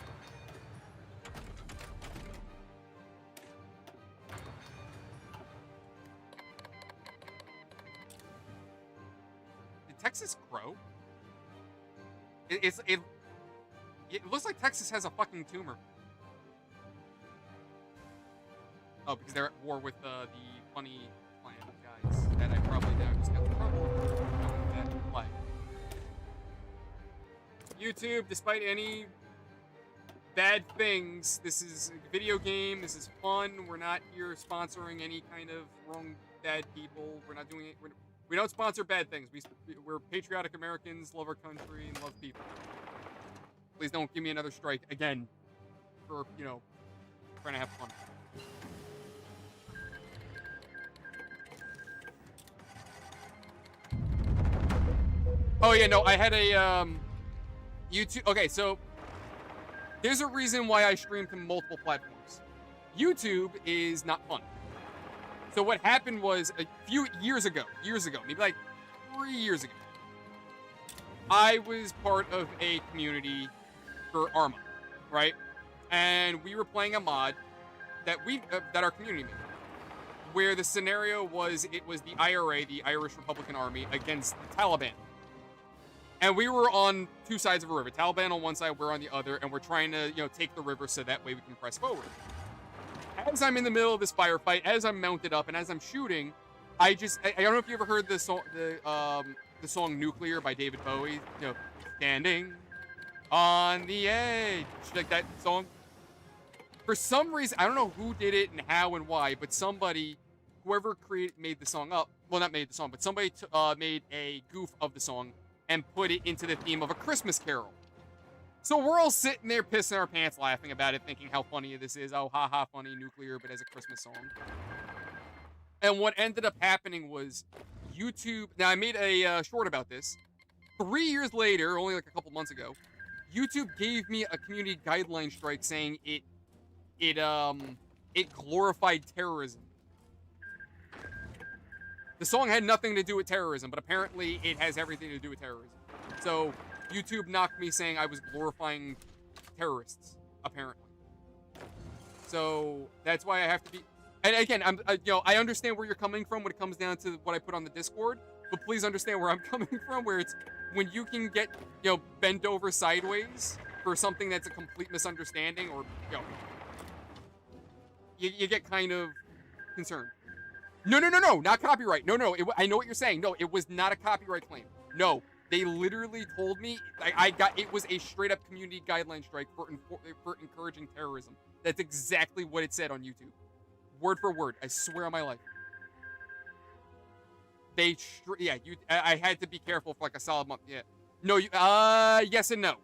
S2: Did Texas grow? It looks like Texas has a fucking tumor. Oh, because they're at war with the funny clan guys that I probably now just got in trouble with that flag. YouTube, despite any bad things, this is a video game. This is fun. We're not here sponsoring any kind of wrong bad people. We're not doing it. We don't sponsor bad things. We're patriotic Americans, love our country, and love people. Please don't give me another strike again for, you know, trying to have fun. Oh, yeah, no, I had a, YouTube... Okay, so there's a reason why I stream to multiple platforms. YouTube is not fun. So what happened was a few years ago, maybe like 3 years ago, I was part of a community for Arma, right? And we were playing a mod that our community made. where the scenario was, it was the IRA, the Irish Republican Army, against the Taliban. And we were on two sides of a river. Taliban on one side, we're on the other, and we're trying to, take the river so that way we can press forward. As I'm in the middle of this firefight, as I'm mounted up, and as I'm shooting, I don't know if you ever heard the song "Nuclear" by David Bowie. Standing on the edge, like that song. For some reason, I don't know who did it and how and why, but whoever made the song up, well, not made the song, but somebody made a goof of the song and put it into the theme of A Christmas Carol. So we're all sitting there pissing our pants laughing about it, thinking how funny this is. Oh, haha, funny, Nuclear, but as a Christmas song. And what ended up happening was YouTube, now I made a short about this. 3 years later, only like a couple months ago, YouTube gave me a community guideline strike saying it glorified terrorism. The song had nothing to do with terrorism, but apparently it has everything to do with terrorism. So YouTube knocked me saying I was glorifying terrorists, apparently. So that's why I have to be. And again, I understand where you're coming from when it comes down to what I put on the Discord, but please understand where I'm coming from, where it's when you can get bent over sideways for something that's a complete misunderstanding, or you get kind of concerned. No, not copyright. No, I know what you're saying. No, it was not a copyright claim. No, they literally told me it was a straight up community guideline strike for encouraging terrorism. That's exactly what it said on YouTube, word for word. I swear on my life. I had to be careful for like a solid month. Yeah, no, yes and no.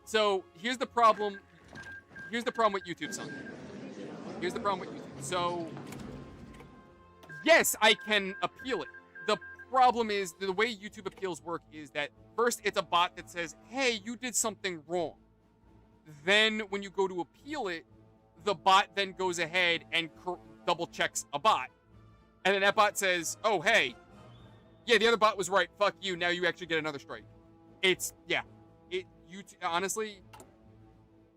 S2: So here's the problem. Here's the problem with YouTube, son. Here's the problem with YouTube. So. Yes, I can appeal it. The problem is, the way YouTube appeals work is that first it's a bot that says, hey, you did something wrong. Then when you go to appeal it, the bot then goes ahead and double checks a bot. And then that bot says, oh, hey, yeah, the other bot was right. Fuck you. Now you actually get another strike. Honestly,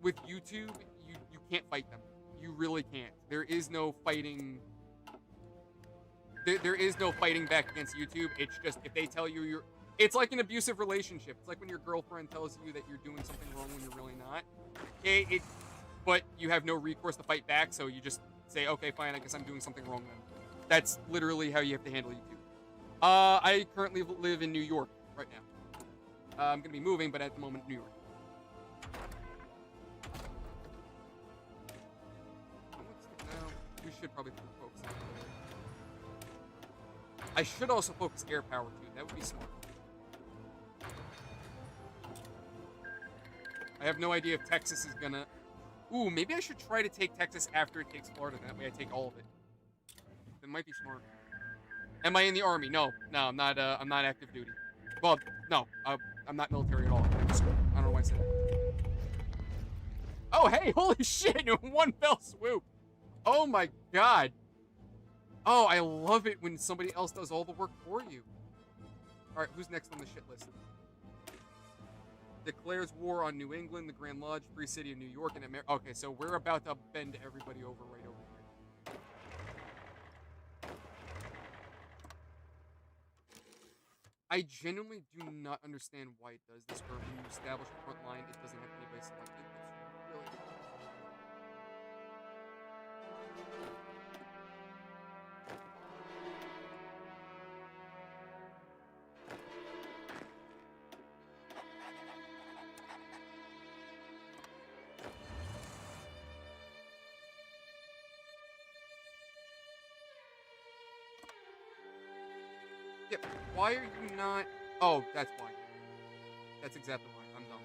S2: with YouTube, you can't fight them. You really can't. There is no fighting. There is no fighting back against YouTube. It's just, if they tell you it's like an abusive relationship. It's like when your girlfriend tells you that you're doing something wrong when you're really not. But you have no recourse to fight back, so you just say, okay, fine, I guess I'm doing something wrong then. That's literally how you have to handle YouTube. I currently live in New York right now. I'm going to be moving, but at the moment, New York. We should probably focus on it. I should also focus air power too. That would be smart. I have no idea if Texas is gonna. Ooh, maybe I should try to take Texas after it takes Florida. That way I take all of it. That might be smart. Am I in the army? No, I'm not. I'm not active duty. Well, no, I'm not military at all. I don't know why I said that. Oh, hey, holy shit! In one fell swoop. Oh my god. Oh, I love it when somebody else does all the work for you. Alright, who's next on the shit list? Declares war on New England, the Grand Lodge, Free City of New York, and America. Okay, so we're about to bend everybody over right over here. I genuinely do not understand why it does this, where when you establish a front line, it doesn't have anybody selected. It's really... Yep. Why are you not... Oh, that's why. That's exactly why. I'm dumb.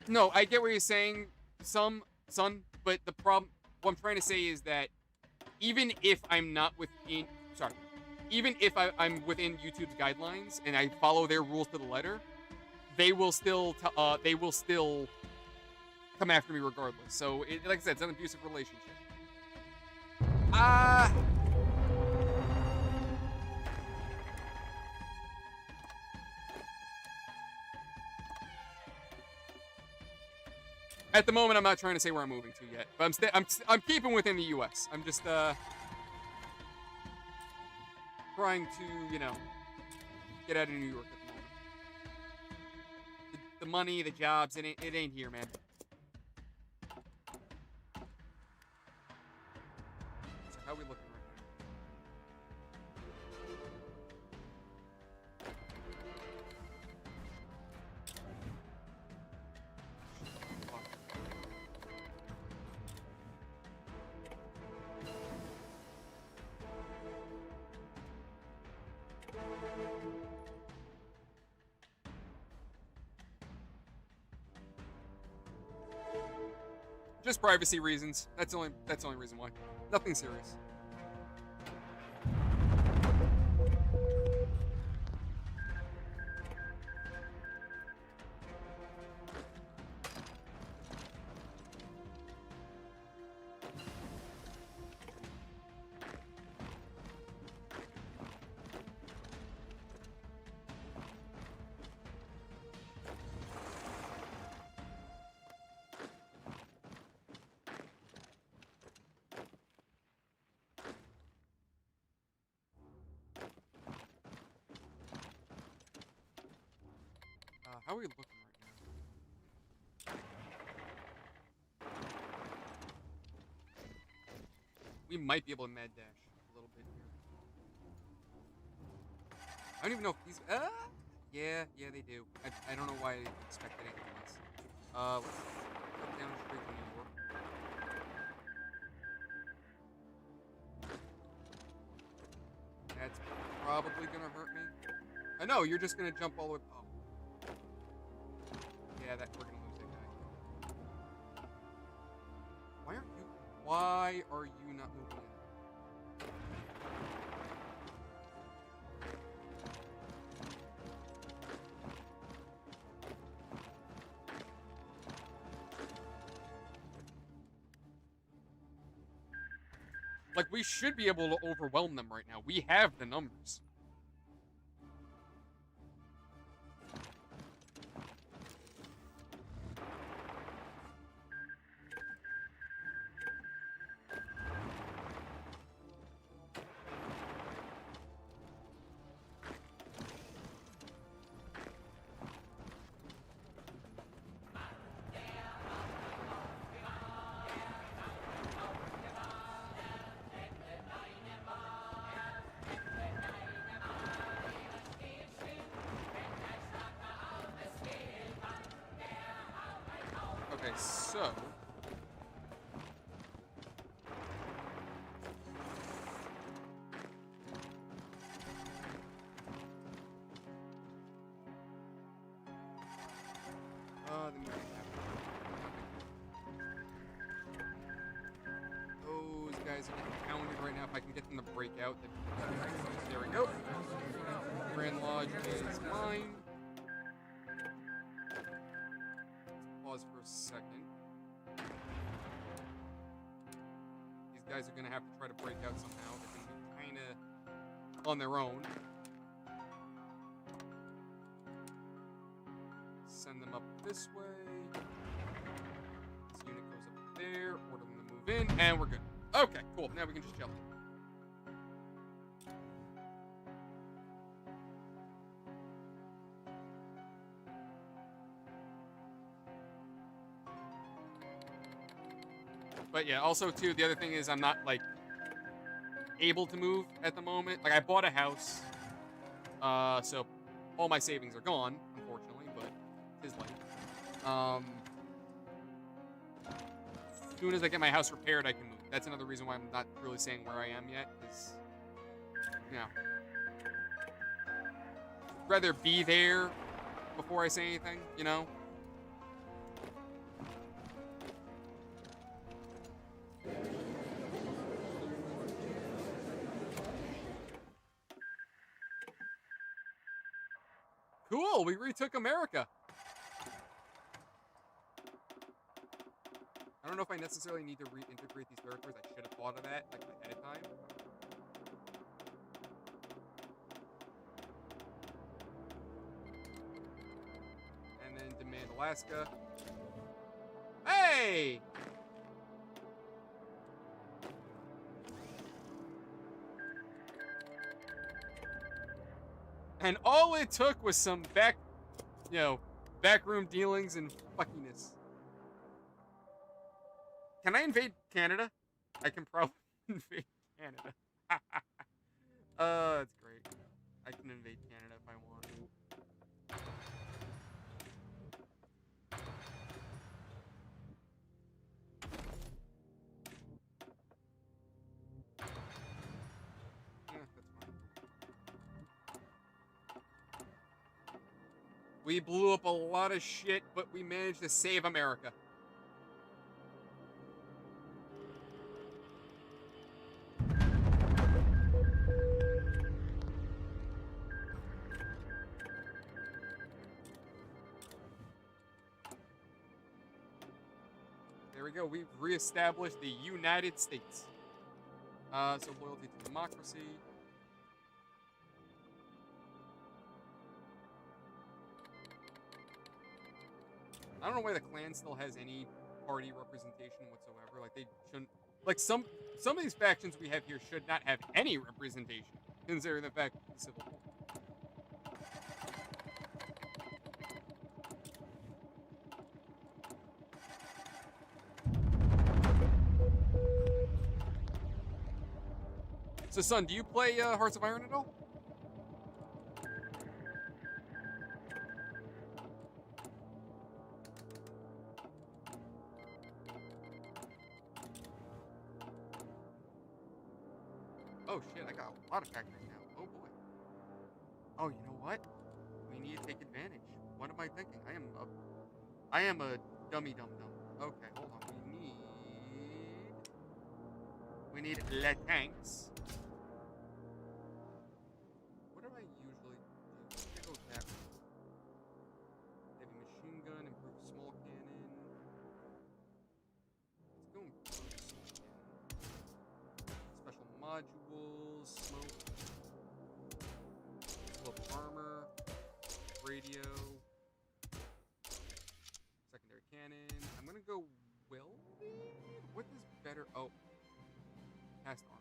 S2: No, I get what you're saying, son, but the problem... What I'm trying to say is that even if I'm not within... Sorry. Even if I'm within YouTube's guidelines and I follow their rules to the letter, they will still come after me regardless. So, like I said, it's an abusive relationship. At the moment, I'm not trying to say where I'm moving to yet, but I'm keeping within the U.S. I'm just trying to, you know, get out of New York at the moment. The money, the jobs, it ain't here, man. So how are we looking right now? Just privacy reasons. That's the only reason why. Nothing serious. How are we looking right now? We might be able to mad dash a little bit here. I don't even know if these. Yeah, they do. I don't know why I expected anything less. Let's come down straight to New York. That's probably gonna hurt me. I know you're just gonna jump all the way. Oh. Yeah, we're gonna lose that guy. Why are you not moving in? Like, we should be able to overwhelm them right now. We have the numbers. Okay, so... those guys are getting pounded right now. If I can get them to break out, there we go. Grand Lodge is mine. Pause for a second. These guys are going to have to try to break out somehow. They're going to be kind of on their own. Send them up this way. This unit goes up there. Order them to move in. And we're good. Okay, cool. Now we can just chill. But yeah, also too, the other thing is I'm not like able to move at the moment. Like I bought a house, so all my savings are gone, unfortunately. But it's life. As soon as I get my house repaired, I can move. That's another reason why I'm not really saying where I am yet. Is rather be there before I say anything. You know. Cool, we retook America. I don't know if I necessarily need to reintegrate these territories. I should have thought of that like ahead of time. And then demand Alaska. Hey! And all it took was some backroom dealings and fuckiness. Can I invade Canada? I can probably invade Canada. That's great. I can invade Canada if I want. Yeah, that's fine. We blew up a lot of shit, but we managed to save America. There we go. We've reestablished the United States. So loyalty to democracy. I don't know why the Klan still has any party representation whatsoever. Like they shouldn't. Like some of these factions we have here should not have any representation, considering the fact of the Civil War. So, son, do you play Hearts of Iron at all? Oh shit, I got a lot of factories now. Oh boy. Oh, you know what? We need to take advantage. What am I thinking? I am a dummy dum dum. Okay, hold on. We need le tanks. What do I usually do? Let's go with that one. Heavy machine gun, improve small cannon. Let's go improve small cannon. Special modules, smoke, slow armor, radio, secondary cannon. I'm gonna go welding. What is better? Oh, cast armor.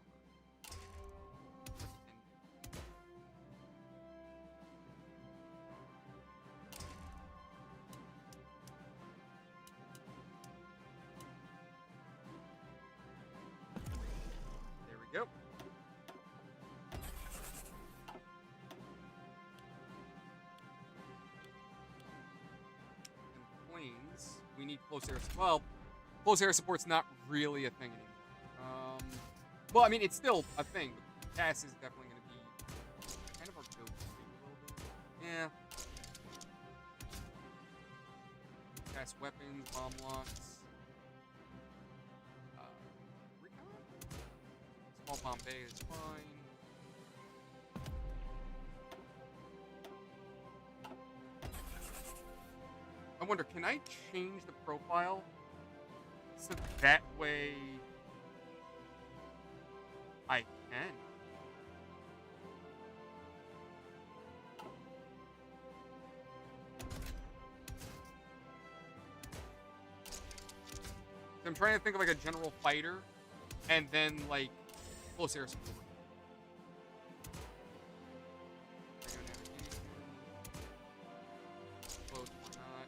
S2: There we go. And planes, we need close air. Well, close air support's not really a thing anymore. Well, I mean, it's still a thing, but CAS is definitely going to be kind of our go-to a little bit. Yeah. CAS weapons, bomb locks. Recon? Small bomb bay is fine. I wonder, can I change the profile so that way I can? I'm trying to think of like a general fighter and then like close air support. Close or not.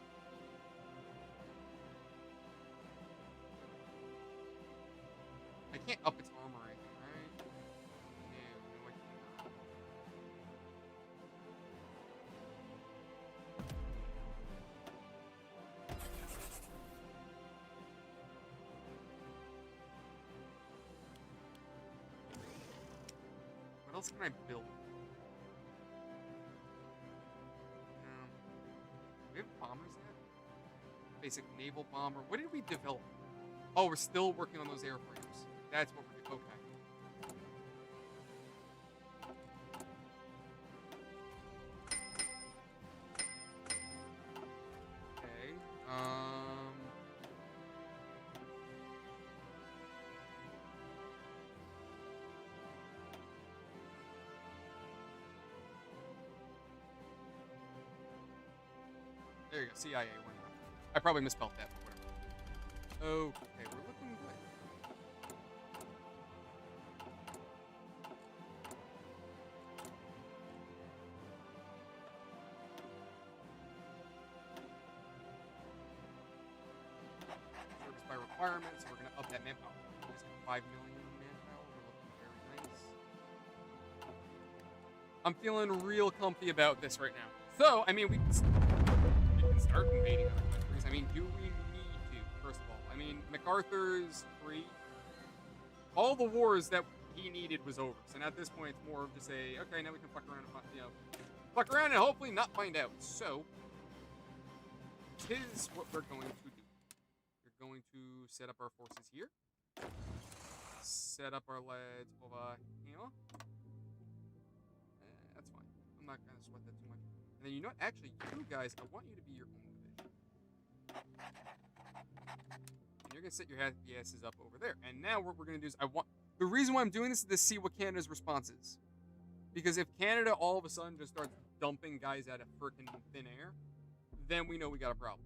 S2: I can't up its armor or anything, right? No, I cannot. What else can I build? No. Do we have bombers yet? Basic naval bomber. What did we develop? Oh, we're still working on those airframes. That's what we're doing. Okay. Okay. There you go, CIA. I probably misspelled that, but whatever. Okay, we're looking good. Service by requirement, so we're going to up that manpower. Just 5 million manpower. We're looking very nice. I'm feeling real comfy about this right now. So, I mean, we can start invading other countries. I mean, do we need to, first of all? I mean, MacArthur's free. All the wars that he needed was over. So now at this point, it's more of just a, okay, now we can fuck around and fuck around and hopefully not find out. So, here's what we're going to do. We're going to set up our forces here. Set up our lads over here. That's fine. I'm not going to sweat that too much. And then, you know what? Actually, you guys, I want you to be your own division. And you're going to set your asses up over there. And now what we're going to do is the reason why I'm doing this is to see what Canada's response is. Because if Canada all of a sudden just starts dumping guys out of frickin' thin air, then we know we got a problem.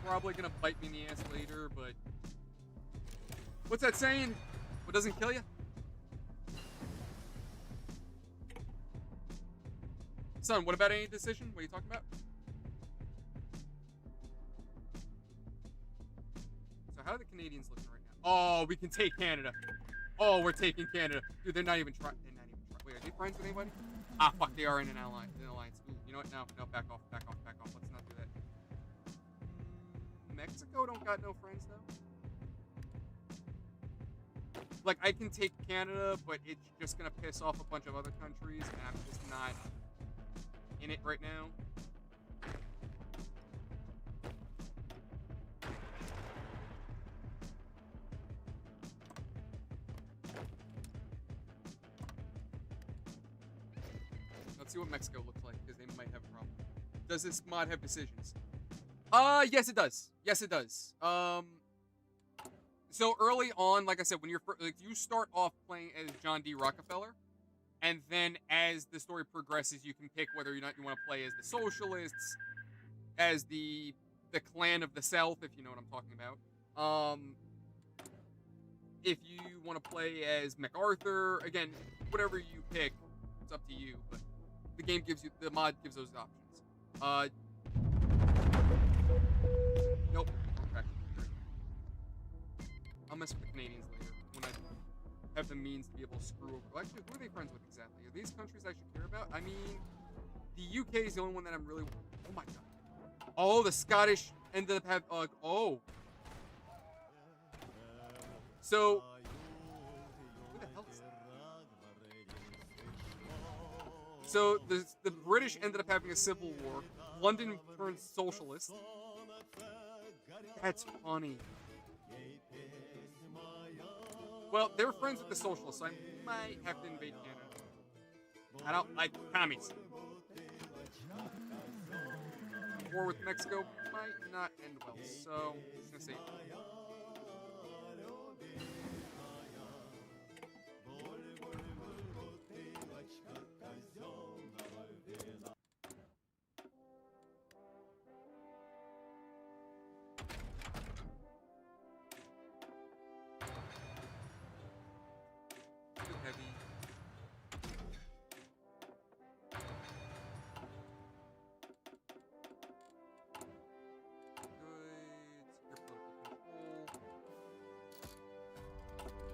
S2: Probably gonna bite me in the ass later, but what's that saying? What doesn't kill you? Son, what about any decision? What are you talking about? So how are the Canadians looking right now? Oh, we can take Canada. Oh, we're taking Canada. Dude, they're not even trying. Wait, are they friends with anybody? Ah, fuck, they are in an alliance. Ooh, you know what? No, back off. Let's not do that. Mexico don't got no friends though. Like, I can take Canada, but it's just gonna piss off a bunch of other countries, and I'm just not in it right now. Let's see what Mexico looks like, because they might have a problem. Does this mod have decisions? Yes it does. So early on, like I said, when you start off playing as John D. Rockefeller, and then as the story progresses, you can pick whether or not you want to play as the socialists, as the clan of the South, if you know what I'm talking about. If you want to play as MacArthur, again, whatever you pick, it's up to you. But the mod gives those options. Nope. Okay. I'll mess with the Canadians later when I have the means to be able to screw over. Well, actually, who are they friends with exactly? Are these countries I should care about? I mean, the UK is the only one that I'm really. Oh my god. Oh, the Scottish ended up having. Oh. So. Who the hell is that? So the British ended up having a civil war. London turned socialist. That's funny. Well, they were friends with the socialists, so I might have to invade Canada. I don't like commies. War with Mexico might not end well, so I'm just gonna say it.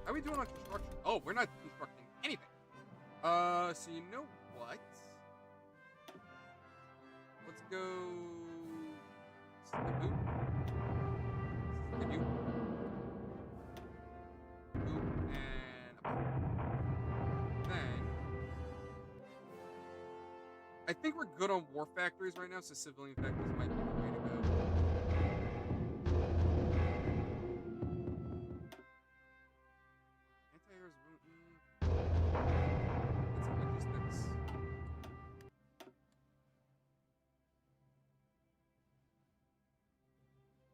S2: How are we doing on construction? Oh, we're not constructing anything. So you know what? Let's go. Boop. Boop and up. Then I think we're good on war factories right now, so civilian factories might be the way to go.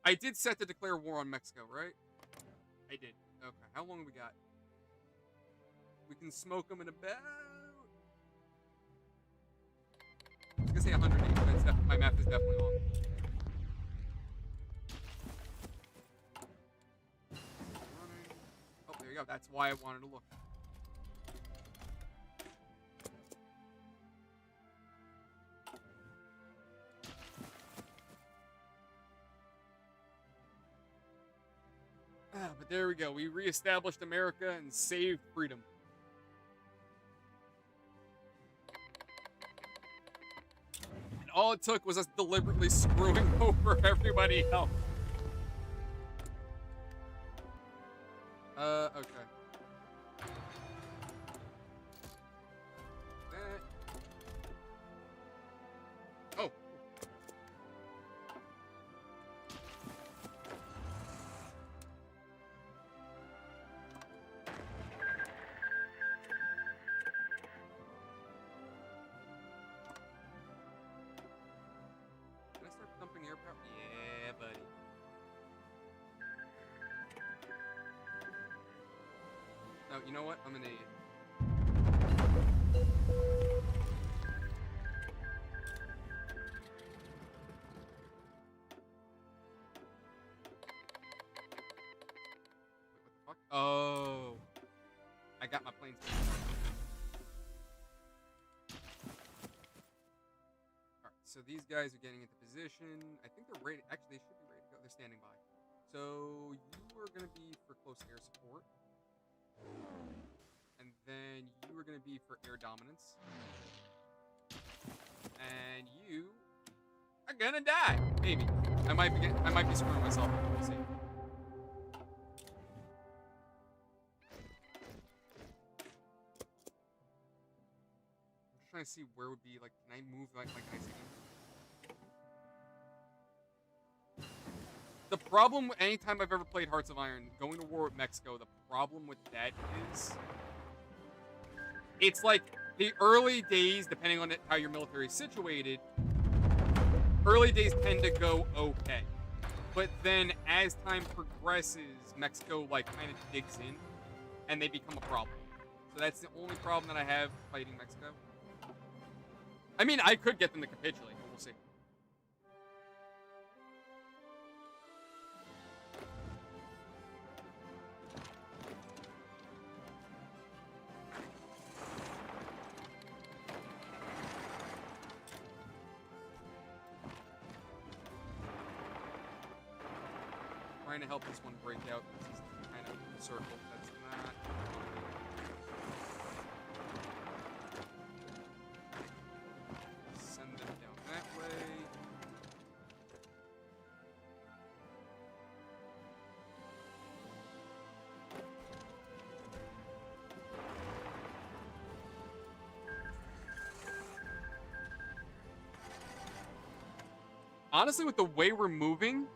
S2: I did set to declare war on Mexico, right? I did. Okay, how long have we got? We can smoke them in about... I was gonna say 180, but my math is definitely wrong. Oh, there you go. That's why I wanted to look. But there we go. We reestablished America and saved freedom. And all it took was us deliberately screwing over everybody else. Okay. Oh. Can I start pumping air power? Yeah, buddy. No, you know what? I'm an idiot. What the fuck? Oh. I got my planes. Alright, so these guys are getting into position. I think they're ready. Actually, they should be ready to go. They're standing by. So you are going to be for close air support. And then you are going to be for air dominance. And you are going to die. Maybe. I might be screwing myself. We'll see. I'm just trying to see where would be, like, can I move like an ice game? The problem, anytime I've ever played Hearts of Iron, going to war with Mexico, the problem with that is, it's like the early days, depending on how your military is situated, early days tend to go okay. But then as time progresses, Mexico like kind of digs in and they become a problem. So that's the only problem that I have fighting Mexico. I mean, I could get them to capitulate, but we'll see. Trying to help this one break out because he's kind of circled. That's not. Send them down that way. Honestly, with the way we're moving,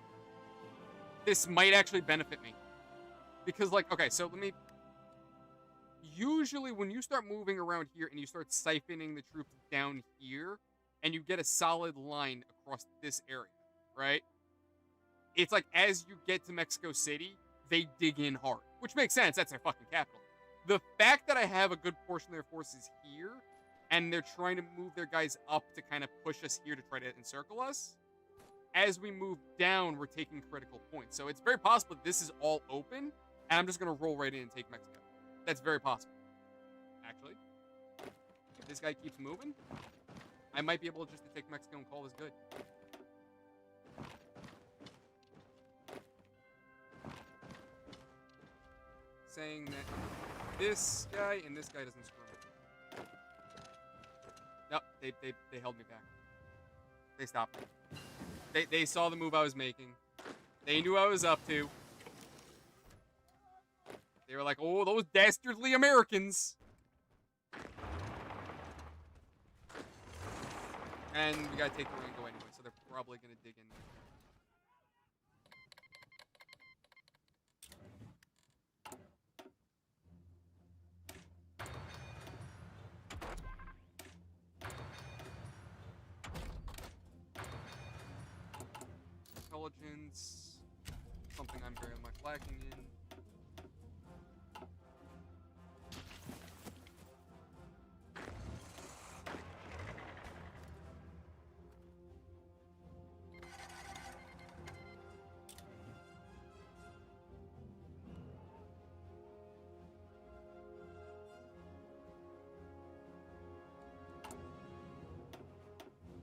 S2: this might actually benefit me. Because, like, okay, so let me... Usually, when you start moving around here and you start siphoning the troops down here, and you get a solid line across this area, right? It's like, as you get to Mexico City, they dig in hard. Which makes sense, that's their fucking capital. The fact that I have a good portion of their forces here, and they're trying to move their guys up to kind of push us here to try to encircle us, as we move down, we're taking critical points. So it's very possible this is all open, and I'm just going to roll right in and take Mexico. That's very possible. Actually, if this guy keeps moving, I might be able just to take Mexico and call this good. Saying that this guy and this guy doesn't screw me. No, they held me back. They stopped me. They saw the move I was making. They knew I was up to. They were like, oh, those dastardly Americans. And we gotta take the Rango anyway, so they're probably gonna dig in there. Intelligence. something I'm very much lacking in.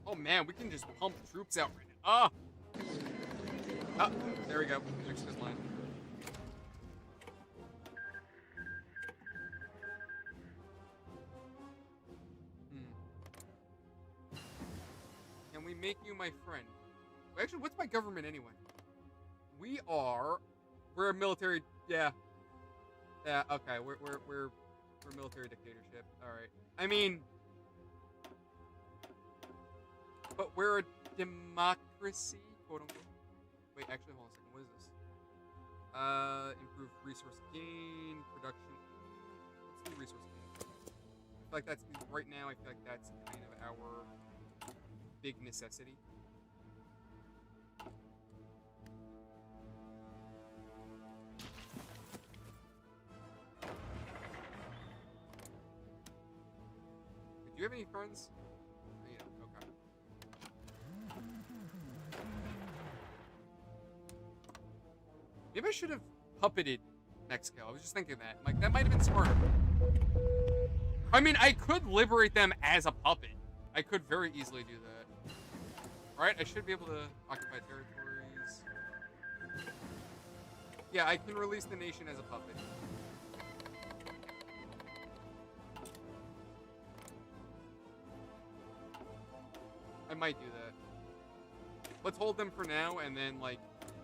S2: Oh man, we can just pump troops out right now. Oh, there we go. Fixed his line. Can we make you my friend? Actually, what's my government anyway? We're a military. Yeah. Yeah. Okay. We're a military dictatorship. All right. I mean, but we're a democracy, quote unquote. Wait, actually, hold on a second. What is this? Improve resource gain, production. Let's do resource gain. I feel like that's right now. I feel like that's kind of our big necessity. Do you have any friends? Yeah, okay. Maybe I should have puppeted Mexico. I was just thinking that. Like, that might have been smarter. I mean, I could liberate them as a puppet. I could very easily do that. Right? I should be able to occupy territories. Yeah, I can release the nation as a puppet. I might do that. Let's hold them for now, and then, like,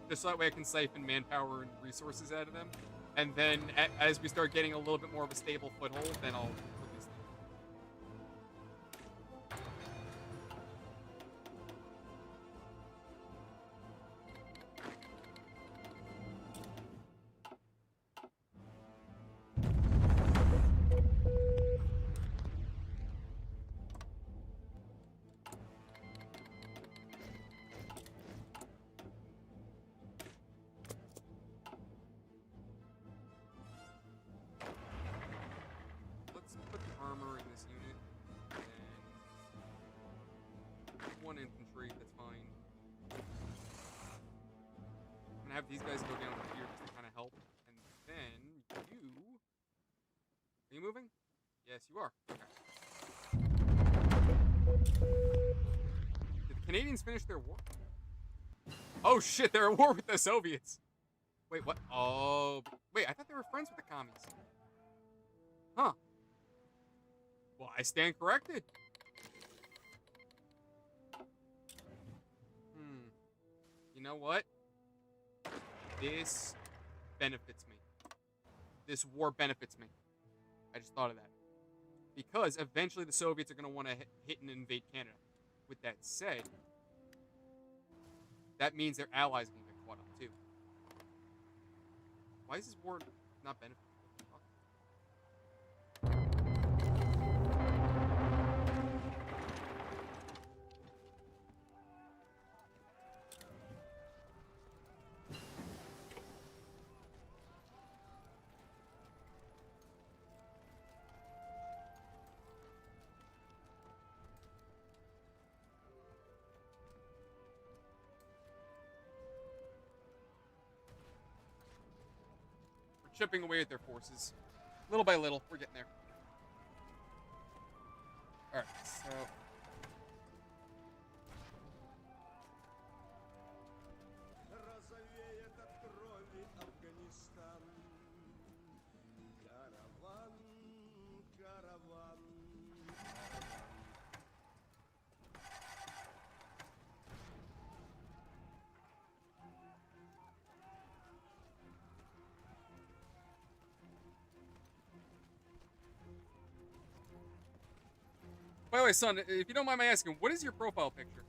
S2: just so that way I can siphon manpower and resources out of them. And then, as we start getting a little bit more of a stable foothold, then I'll release them. Armor in this unit, and one infantry, that's fine. I'm gonna have these guys go down here just to kind of help, and then you... Are you moving? Yes, you are. Okay. Did the Canadians finish their war? Oh shit, they're at war with the Soviets! Wait, what? Oh... Wait, I thought they were friends with the commies. Huh. Well, I stand corrected. You know what? This benefits me. This war benefits me. I just thought of that. Because eventually the Soviets are going to want to hit and invade Canada. With that said, that means their allies are going to get caught up too. Why is this war not benefiting? Chipping away at their forces. Little by little, we're getting there. Alright, so... By the way, son, if you don't mind my asking, what is your profile picture?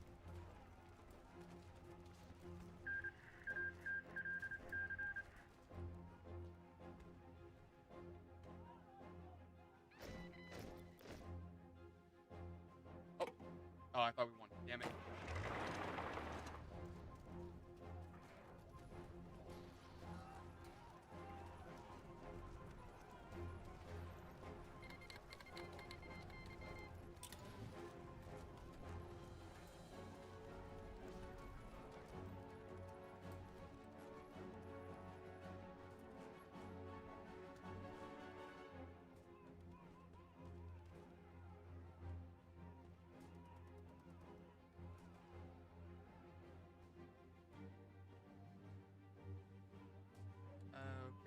S2: Oh. Oh, I thought we won. Damn it.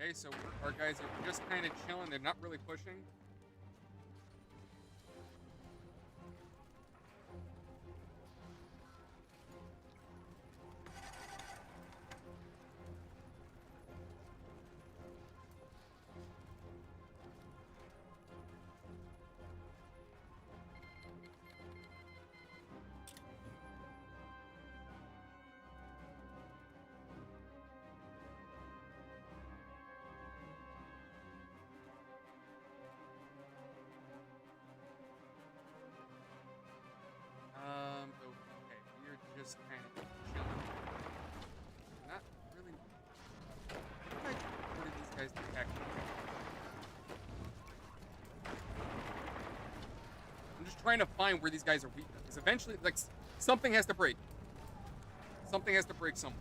S2: Okay, so our guys are just kind of chilling. They're not really pushing. Okay, we're just kind of chilling. Not really. What are these guys attacking? I'm just trying to find where these guys are weak. Because eventually, like, something has to break. Something has to break somewhere.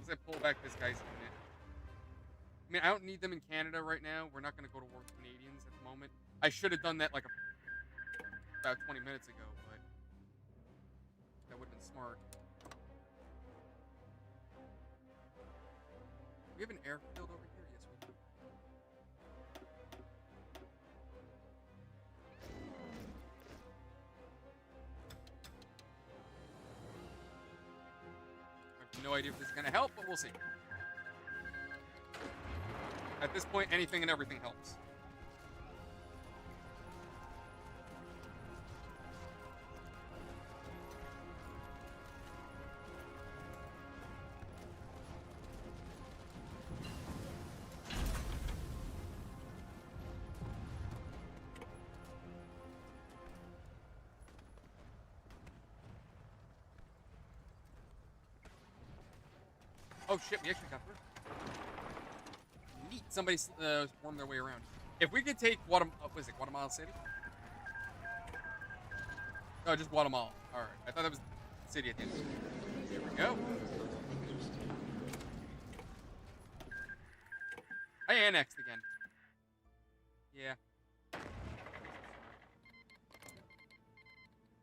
S2: As I pull back this guy's unit. I mean, I don't need them in Canada right now. We're not going to go to war with Canadians at the moment. I should have done that like about 20 minutes ago, but that would have been smart. We have an airfield over here? Yes, we do. I have no idea if this is going to help, but we'll see. At this point, anything and everything helps. Oh shit, we actually got through. Neat. Somebody swarmed their way around. If we could take Guatemala City? Oh, just Guatemala. Alright. I thought that was the city at the end. Here we go. I annexed again. Yeah.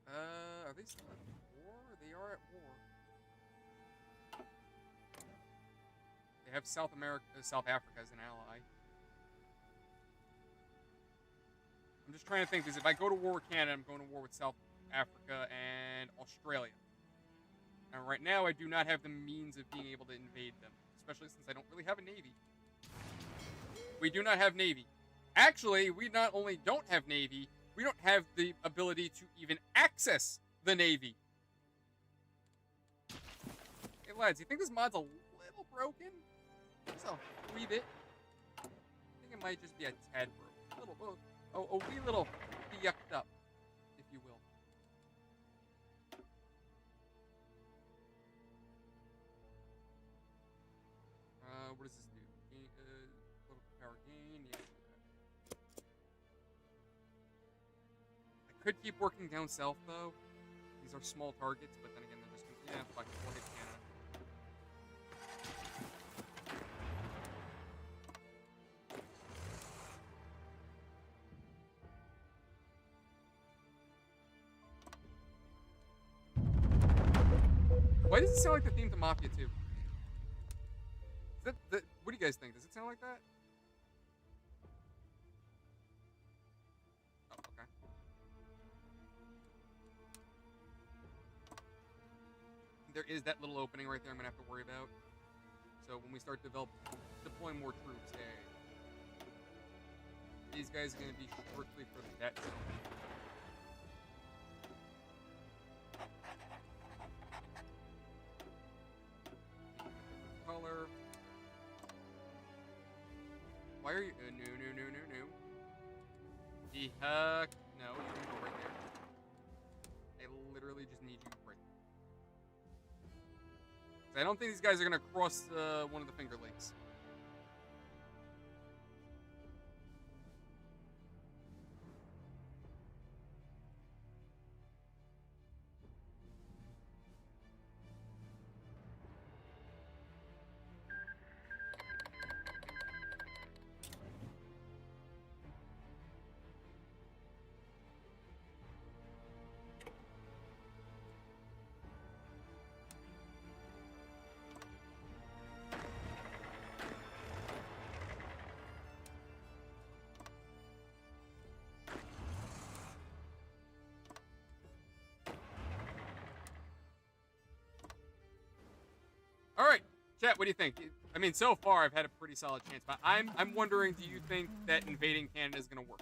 S2: Are they still at war? They are at war. They have South Africa as an ally. I'm just trying to think, because if I go to war with Canada, I'm going to war with South Africa and Australia. And right now, I do not have the means of being able to invade them, especially since I don't really have a navy. We do not have navy. Actually, we not only don't have navy, we don't have the ability to even access the navy. Hey lads, you think this mod's a little broken? Just a wee bit. I think it might just be a tad broken. A wee little yucked up, if you will. What does this do? Political power gain. Yeah. I could keep working down south though. These are small targets, but then again, they're just fuck it, we'll hit Canada. Why does it sound like the theme to Mafia 2? What do you guys think? Does it sound like that? Oh, okay. There is that little opening right there I'm going to have to worry about. So when we start deploying more troops, hey, these guys are going to be strictly for that zone. Color. Why are you? No. The heck? No, you can go right there. I literally just need you right there. I don't think these guys are gonna cross one of the Finger Lakes. Chat, what do you think? I mean, so far I've had a pretty solid chance, but I'm wondering, do you think that invading Canada is going to work?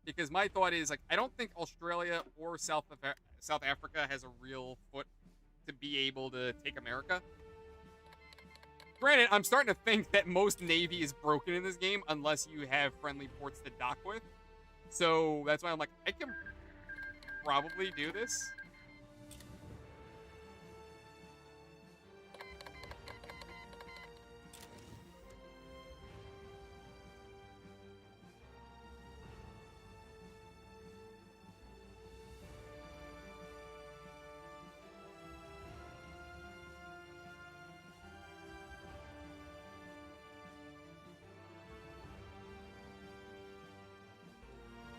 S2: Because my thought is, like, I don't think Australia or South Africa has a real foot to be able to take America. Granted, I'm starting to think that most Navy is broken in this game unless you have friendly ports to dock with. So that's why I'm like, I can probably do this.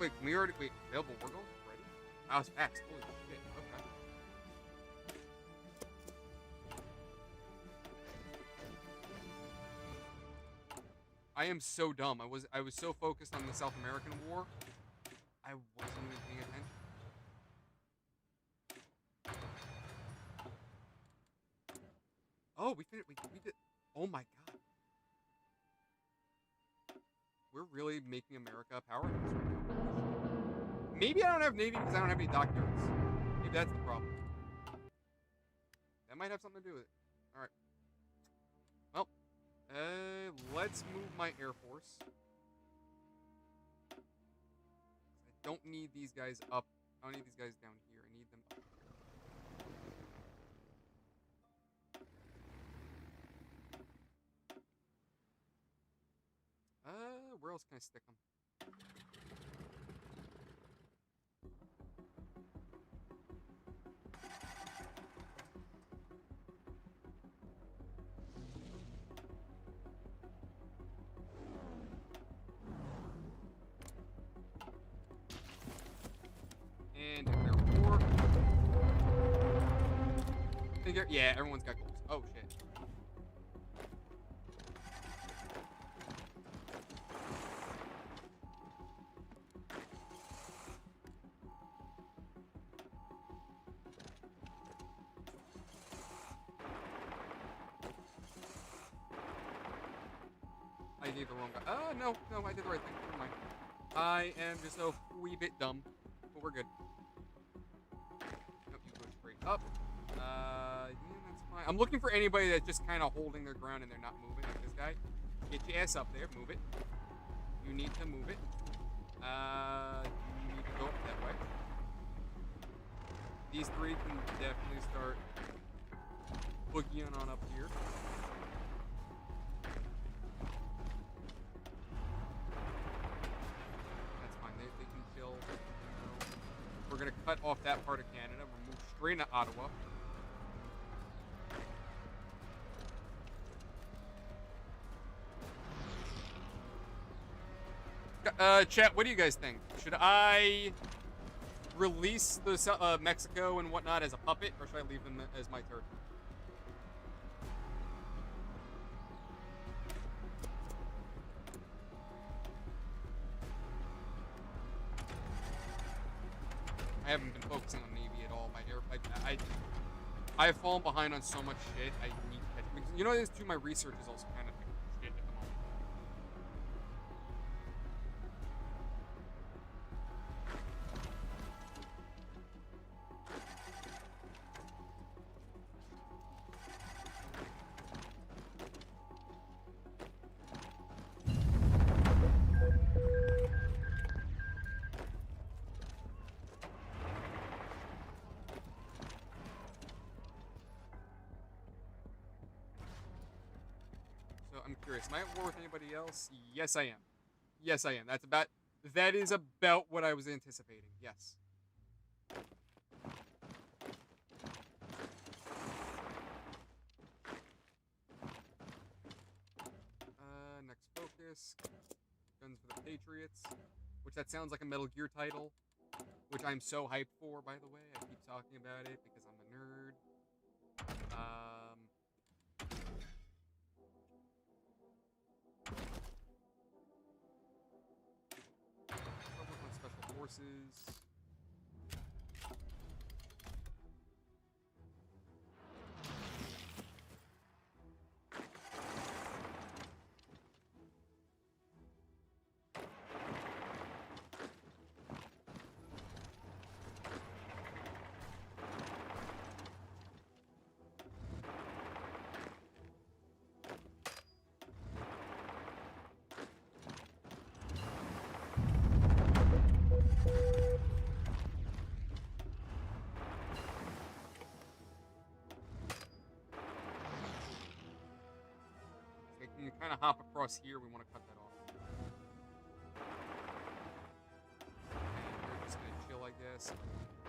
S2: Wait, can we already available war goals ready? I was fast. Holy shit. Okay. I am so dumb. I was so focused on the South American War, I wasn't even paying attention. Oh, we did. Oh my god. We're really making America a powerhouse right now. Maybe I don't have Navy because I don't have any dockyards. Maybe that's the problem. That might have something to do with it. Alright. Well, let's move my Air Force. I don't need these guys up. I don't need these guys down here. I need them up. Where else can I stick them? And declare war. Yeah, everyone's got goals. Oh shit. I gave the wrong guy. Oh, no, I did the right thing. Never mind. I am just a wee bit dumb, but we're good. Nope, you go straight up. Yeah, that's fine. I'm looking for anybody that's just kind of holding their ground and they're not moving, like this guy. Get your ass up there, move it. You need to move it. You need to go up that way. These three can definitely start boogieing on up here. We're going to cut off that part of Canada. We'll move straight into Ottawa. Chat, what do you guys think? Should I release the Mexico and whatnot as a puppet, or should I leave them as my territory? I haven't been focusing on Navy at all. I've fallen behind on so much shit. I need to catch up. You know, this too. My research is also kind of shit at the moment. I'm curious. Am I at war with anybody else? Yes, I am. Yes, I am. That is about what I was anticipating. Yes. Next focus. Guns for the Patriots. Which that sounds like a Metal Gear title. Which I'm so hyped for, by the way. I keep talking about it because I'm a nerd. Special forces. gonna hop across here, we want to cut that off. And we're just gonna chill, I guess.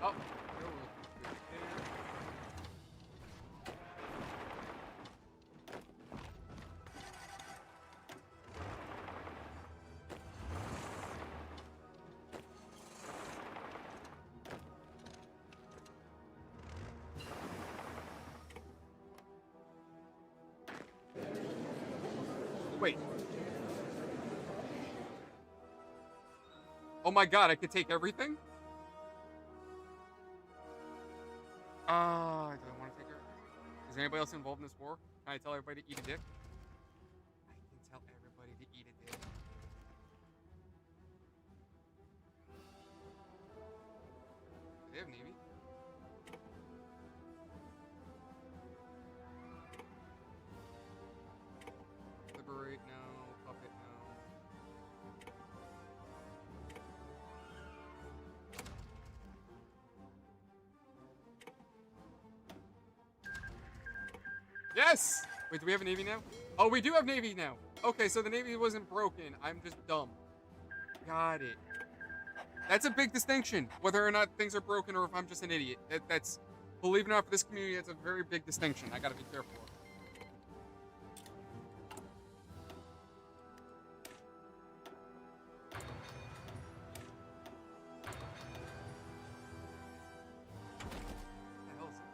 S2: Oh, there we're looking good there. Wait. Oh my god, I could take everything? Do I want to take everything? Is anybody else involved in this war? Can I tell everybody to eat a dick? I can tell everybody to eat a dick. Do they have Navy? Liberate, no. Puppet, no. Yes! Wait, do we have a Navy now? Oh, we do have Navy now. Okay, so the Navy wasn't broken. I'm just dumb. Got it. That's a big distinction, whether or not things are broken or if I'm just an idiot. That's, believe it or not, for this community, that's a very big distinction. I gotta be careful of. What the hell is this?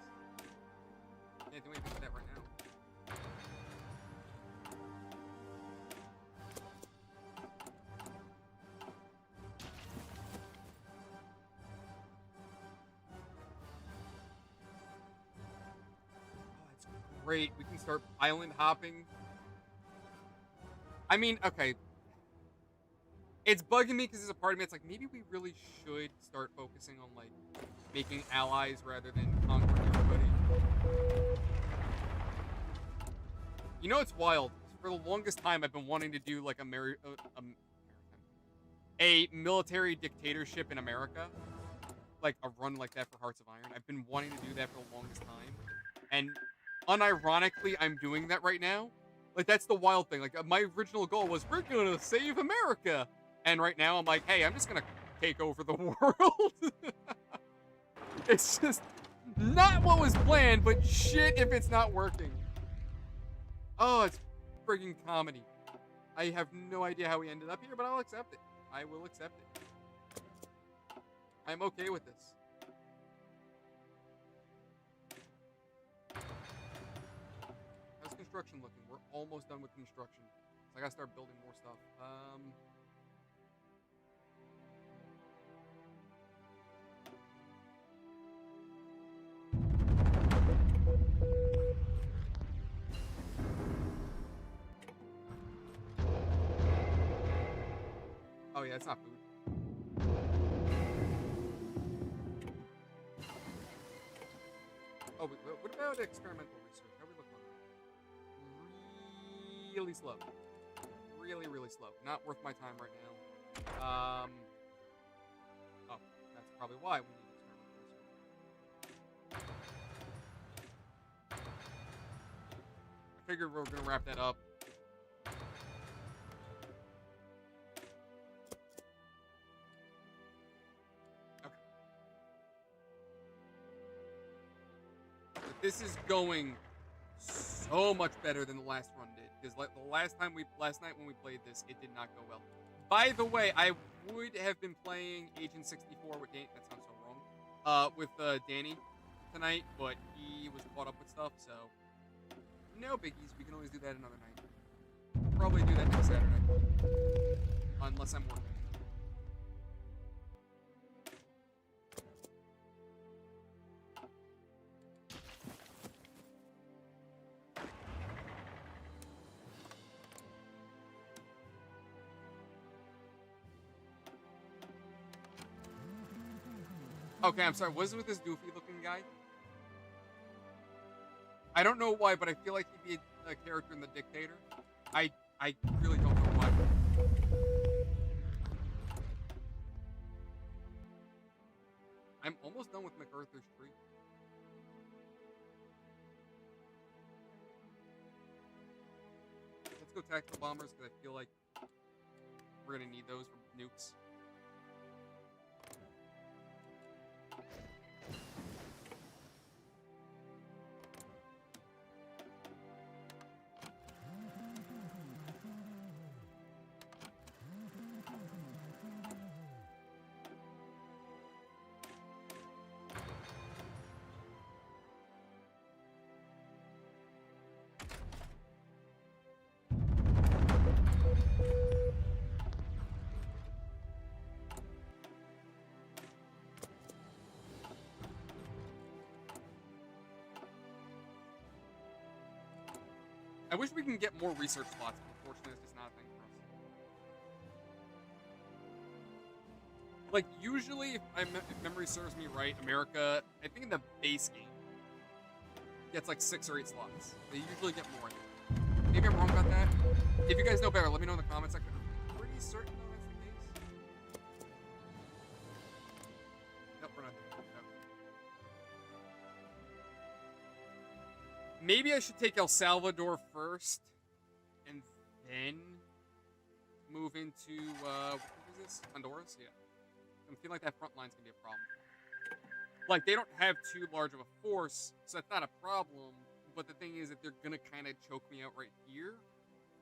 S2: Can't do anything with that right now. Great, we can start island hopping. I mean, okay. It's bugging me because there's a part of me that's like, maybe we really should start focusing on, like, making allies rather than conquering everybody. You know, it's wild. For the longest time, I've been wanting to do, like, a military dictatorship in America. Like, a run like that for Hearts of Iron. I've been wanting to do that for the longest time. And unironically, I'm doing that right now. Like, that's the wild thing. Like, my original goal was, we're gonna save America. And right now, I'm like, hey, I'm just gonna take over the world. It's just not what was planned, but shit if it's not working. Oh, it's friggin' comedy. I have no idea how we ended up here, but I'll accept it. I will accept it. I'm okay with this. How's construction looking? We're almost done with construction. So I gotta start building more stuff. Oh yeah, it's not food. Oh, but what about experimental research? How are we looking on that? Really slow. Really, really slow. Not worth my time right now. Oh, that's probably why we need experimental research. I figured we were going to wrap that up. This is going so much better than the last run did. Because the last night when we played this, it did not go well. By the way, I would have been playing Agent 64 with Danny. That sounds so wrong. With Danny tonight, but he was caught up with stuff, so no biggies. We can always do that another night. We'll probably do that next Saturday, unless I'm working. Okay, I'm sorry. What is it with this goofy-looking guy? I don't know why, but I feel like he'd be a character in The Dictator. I really don't know why. I'm almost done with MacArthur's tree. Let's go go tactical bombers because I feel like we're gonna need those for nukes. I wish we can get more research slots, but unfortunately it's just not a thing for us. Like, usually, if memory serves me right, America, I think in the base game, gets like 6 or 8 slots. They usually get more. Maybe I'm wrong about that. If you guys know better, let me know in the comments section. I'm pretty certain though that's the case. Nope, we're not there. Okay. Maybe I should take El Salvador first, and then move into, what is this? Honduras? Yeah. I feel like that front line's gonna be a problem. Like, they don't have too large of a force, so that's not a problem. But the thing is that they're gonna kind of choke me out right here,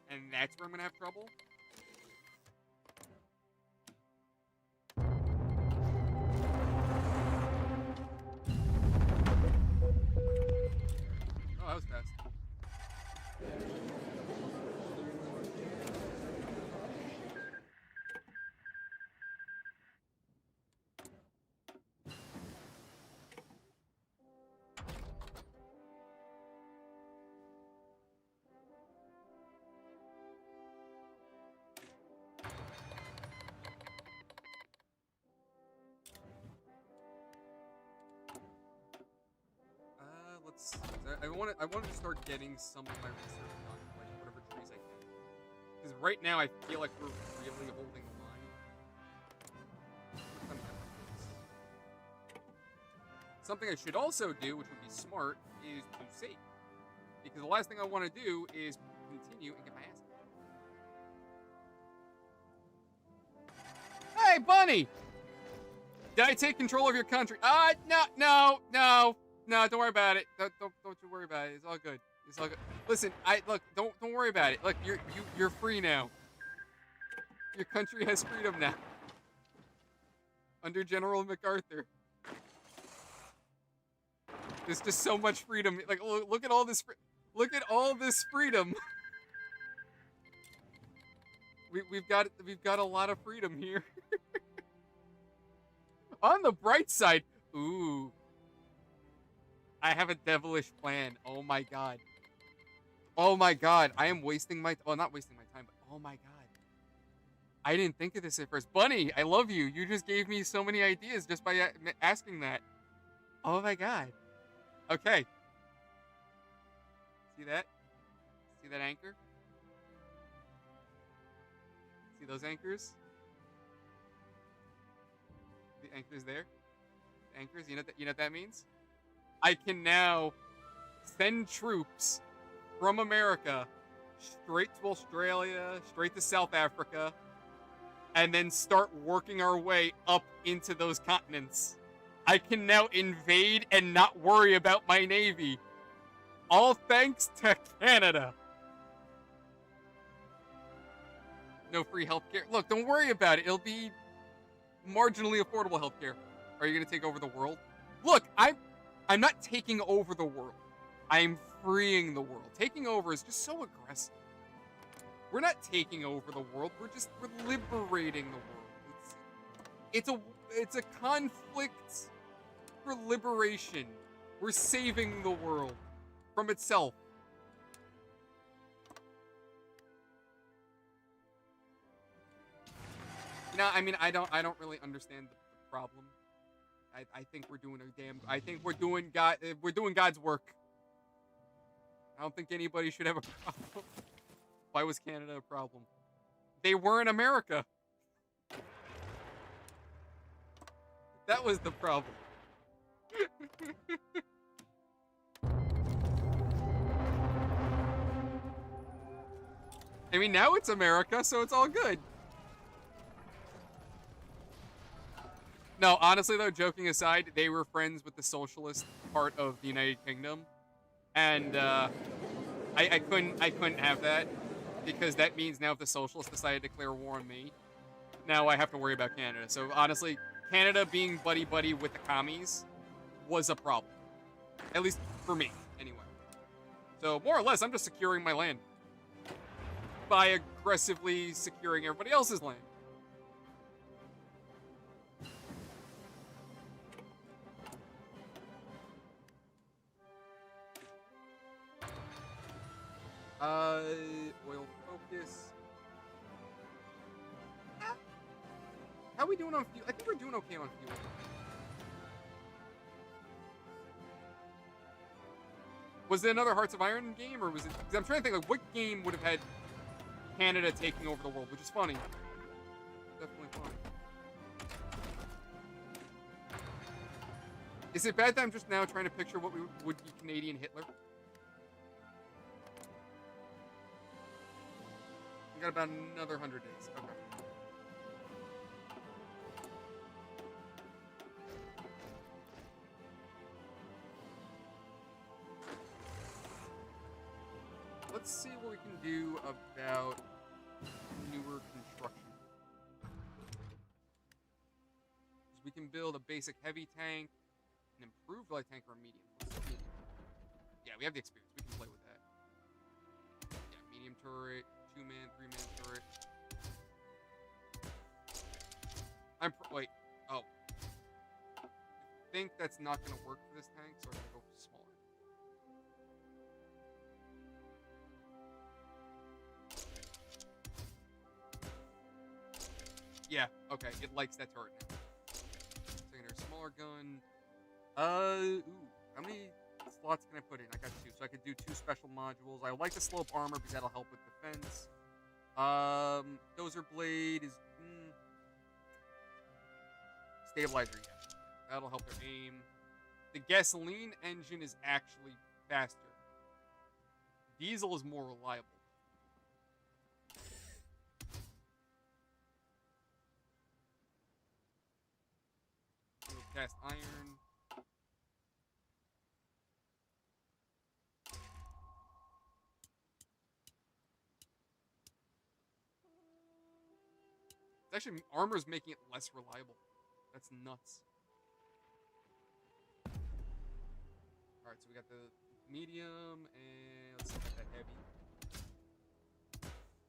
S2: and that's where I'm gonna have trouble. Oh, that was fast. I wanted to start getting some of my research done, like whatever trees I can. Because right now I feel like we're really holding the line. Something I should also do, which would be smart, is to save. Because the last thing I want to do is continue and get my ass. Hey, Bunny! Did I take control of your country? No, don't worry about it. Don't you worry about it. It's all good. It's all good. Listen, don't worry about it. Look, you're free now. Your country has freedom now. Under General MacArthur. There's just so much freedom. Like, look at all this freedom. We've got a lot of freedom here. On the bright side, ooh. I have a devilish plan. Oh my god. Oh my god. I am wasting my... Well, not wasting my time, but oh my god. I didn't think of this at first. Bunny, I love you. You just gave me so many ideas just by asking that. Oh my god. Okay. See that? See that anchor? See those anchors? The anchors there? The anchors? You know what that means? I can now send troops from America straight to Australia, straight to South Africa, and then start working our way up into those continents. I can now invade and not worry about my navy. All thanks to Canada. No free healthcare. Look, don't worry about it. It'll be marginally affordable healthcare. Are you going to take over the world? Look, I'm not taking over the world. I'm freeing the world. Taking over is just so aggressive. We're not taking over the world. We're liberating the world. It's a conflict for liberation. We're saving the world from itself. No, I mean, I don't really understand the problem. I think we're doing I think we're doing God's work. I don't think anybody should have a problem. Why was Canada a problem? They weren't America. That was the problem. I mean, now it's America, so it's all good. No, honestly though, joking aside, they were friends with the socialist part of the United Kingdom, and I couldn't have that, because that means now if the socialists decide to declare war on me, now I have to worry about Canada. So honestly, Canada being buddy-buddy with the commies was a problem. At least for me, anyway. So more or less, I'm just securing my land by aggressively securing everybody else's land. Oil focus. How are we doing on fuel? I think we're doing okay on fuel. Was it another Hearts of Iron game, or was it? Because I'm trying to think, like, what game would have had Canada taking over the world, which is funny. Definitely funny. Is it bad that I'm just now trying to picture what would be Canadian Hitler? We got about another 100 days. Okay. Let's see what we can do about newer construction. We can build a basic heavy tank, an improved light tank, or a medium. Yeah, we have the experience. We can play with that. Yeah, medium turret, 2-man, 3-man turret. Wait. Oh. I think that's not going to work for this tank, so I'm going to go smaller. Yeah, okay, it likes that turret now. Secondary smaller gun. Ooh, how many slots can I put in? I got 2, so I could do 2 special modules. I like the slope armor because that'll help with defense. Dozer blade is stabilizer, yeah. That'll help their aim. The gasoline engine is actually faster. Diesel is more reliable. Cast iron. It's actually, armor's making it less reliable. That's nuts. Alright, so we got the medium, and let's see, that heavy.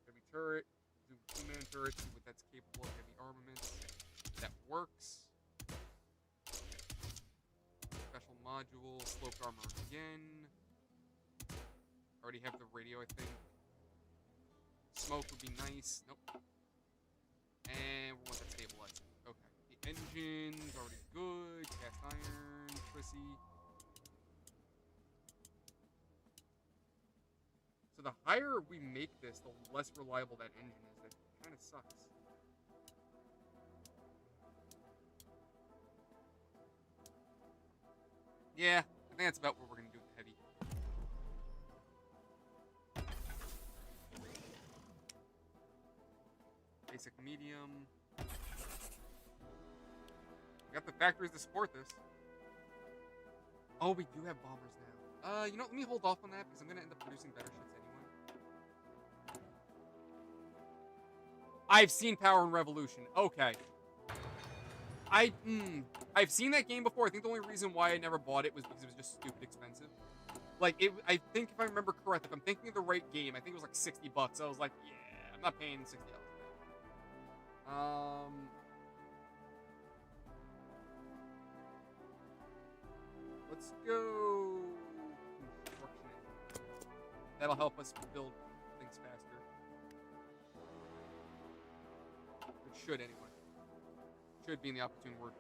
S2: Heavy turret. Do 2-man turret, see what that's capable of. Heavy armaments. That works. Special module, sloped armor again. Already have the radio, I think. Smoke would be nice. Nope. And we want that stabilizing. Okay. The engine's already good. Cast iron, Twissy. So the higher we make this, the less reliable that engine is. That kind of sucks. Yeah, I think that's about what we're going to do with the heavy. Basic medium. We got the factories to support this. Oh, we do have bombers now. You know, let me hold off on that because I'm going to end up producing better ships anyway. I've seen Power and Revolution. Okay. I've seen that game before. I think the only reason why I never bought it was because it was just stupid expensive. Like, I think if I remember correct, if I'm thinking of the right game, I think it was like $60. I was like, yeah, I'm not paying $60. Let's go construction. That'll help us build things faster. It should, anyway. Should be in the opportune word.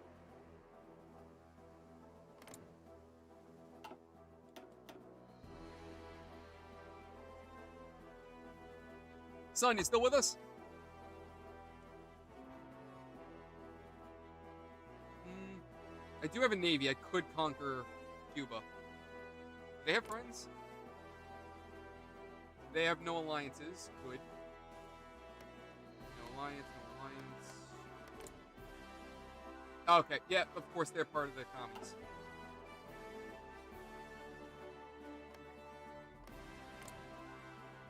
S2: Son, you still with us? I do have a navy. I could conquer Cuba. They have friends. They have no alliances. Good. Alliance, Alliance. Okay, yeah, of course they're part of the commies.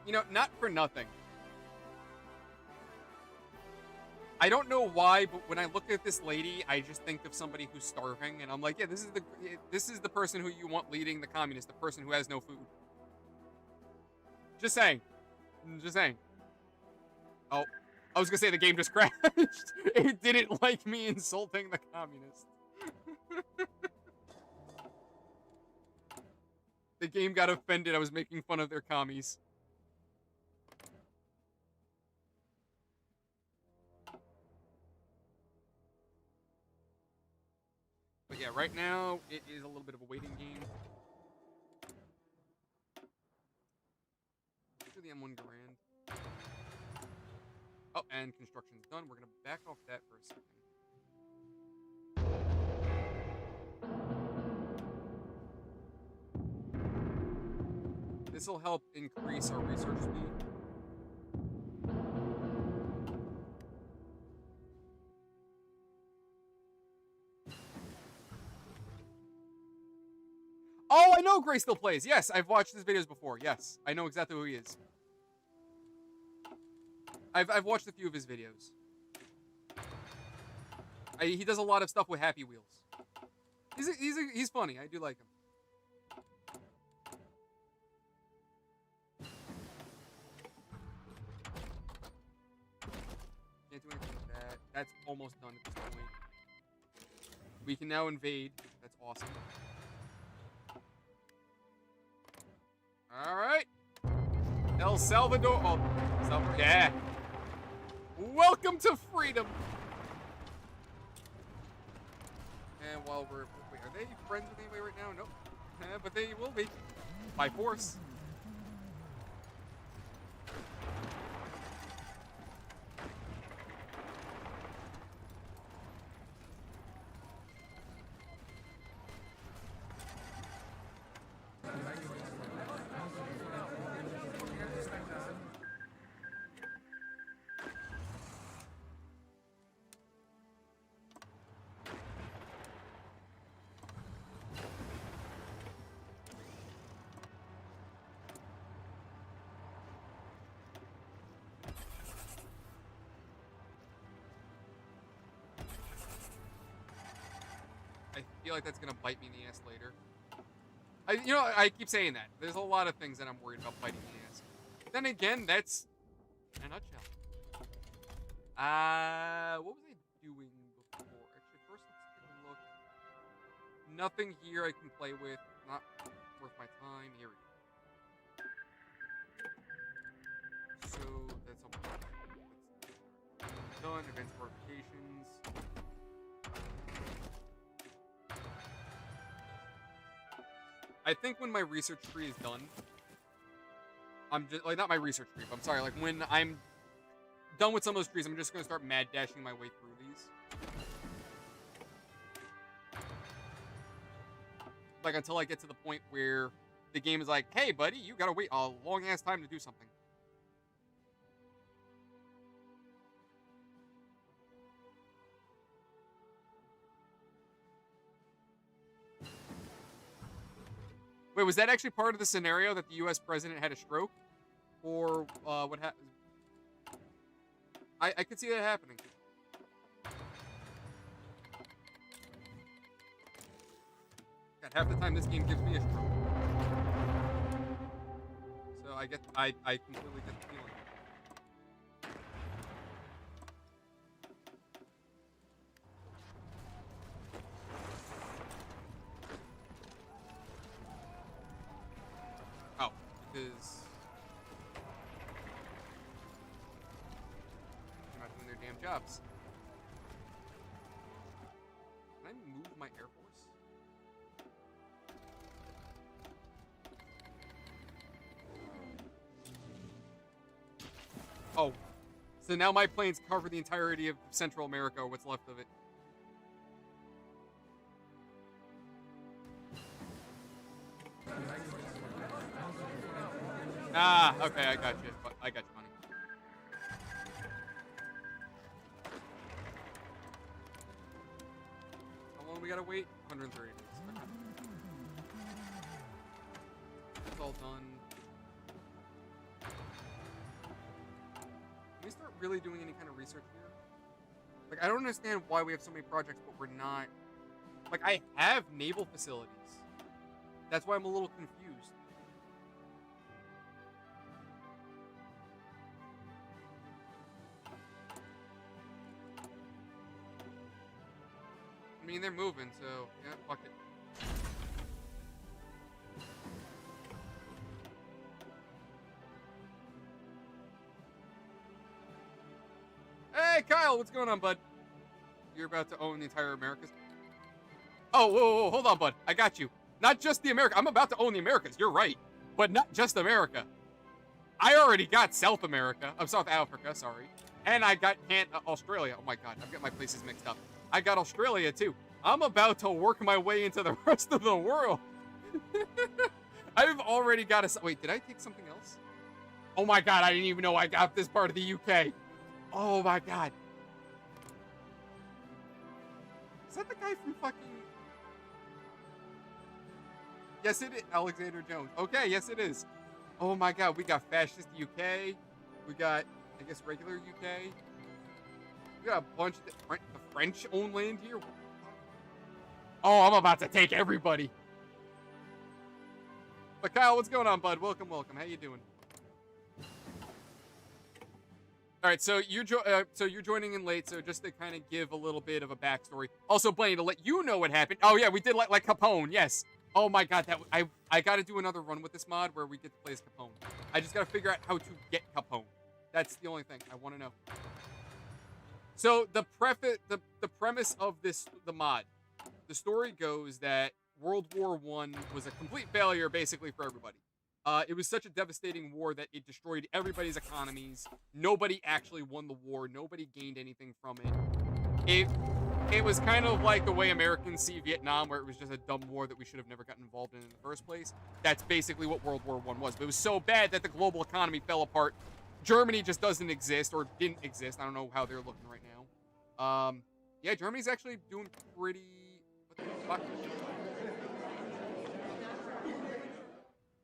S2: You know, not for nothing. I don't know why, but when I look at this lady, I just think of somebody who's starving, and I'm like, yeah, this is the person who you want leading the communists, the person who has no food. Just saying. Just saying. Oh, I was gonna say the game just crashed. It didn't like me insulting the communists. The game got offended I was making fun of their commies. But yeah, right now, it is a little bit of a waiting game. Let's do the M1 Garand. Oh, and construction's done. We're going to back off that for a second. This will help increase our research speed. Oh, I know Gray still plays. Yes, I've watched his videos before. Yes, I know exactly who he is. I've watched a few of his videos. He does a lot of stuff with Happy Wheels. He's funny. I do like him. Can't do anything with that. That's almost done at this point. We can now invade. That's awesome. All right. El Salvador. Oh, Salvador. Yeah. Welcome to freedom. And while we're... Wait, are they friends with anybody right now? Nope. But they will be. By force. I feel like that's gonna bite me in the ass later. I keep saying that. There's a lot of things that I'm worried about biting me in the ass. Then again, that's in a nutshell. What was I doing before? Actually, first let's take a look. Nothing here I can play with. Not worth my time. Here we go. So that's all done. Advanced fortifications. I think when my research tree is done, I'm just like not my research tree. But I'm sorry. Like when I'm done with some of those trees, I'm just gonna start mad dashing my way through these. Like until I get to the point where the game is like, "Hey, buddy, you gotta wait a long ass time to do something." Wait, was that actually part of the scenario that the U.S. president had a stroke? Or what happened? I could see that happening. God, half the time this game gives me a stroke. So I completely get the feeling. Oh, because they're not doing their damn jobs. Can I move my Air Force? Oh, so now my planes cover the entirety of Central America, or what's left of it. Ah, okay, I got you. I got you, honey. we gotta wait? 130 days. Okay. It's all done. Can we start really doing any kind of research here? Like, I don't understand why we have so many projects, but we're not... Like, I have naval facilities. That's why I'm a little confused. I mean, they're moving, so, yeah, fuck it. Hey, Kyle, what's going on, bud? You're about to own the entire Americas? Oh, whoa, hold on, bud. I got you. Not just the America. I'm about to own the Americas. You're right. But not just America. I already got South America. South Africa, sorry. And I got Australia. Oh, my God. I've got my places mixed up. I got Australia, too. I'm about to work my way into the rest of the world. I've already got a... Wait, did I take something else? Oh, my God. I didn't even know I got this part of the UK. Oh, my God. Is that the guy from fucking... Yes, it is. Alexander Jones. Okay, yes, it is. Oh, my God. We got fascist UK. We got, I guess, regular UK. We got a bunch of... The French own land here? Oh, I'm about to take everybody. But Kyle, what's going on, bud? Welcome, welcome. How you doing? All right, so you're joining in late, so just to kind of give a little bit of a backstory. Also, Blaine, to let you know what happened. Oh yeah, we did like Capone. Yes. Oh my God, that I got to do another run with this mod where we get to play as Capone. I just got to figure out how to get Capone. That's the only thing I want to know. So the premise of the mod, the story goes that World War I was a complete failure basically for everybody. It was such a devastating war that it destroyed everybody's economies. Nobody actually won the war. Nobody gained anything from it. It was kind of like the way Americans see Vietnam, where it was just a dumb war that we should have never gotten involved in the first place. That's basically what World War I was. But it was so bad that the global economy fell apart. Germany just doesn't exist, or didn't exist. I don't know how they're looking right now. Yeah, Germany's actually doing pretty... What the fuck?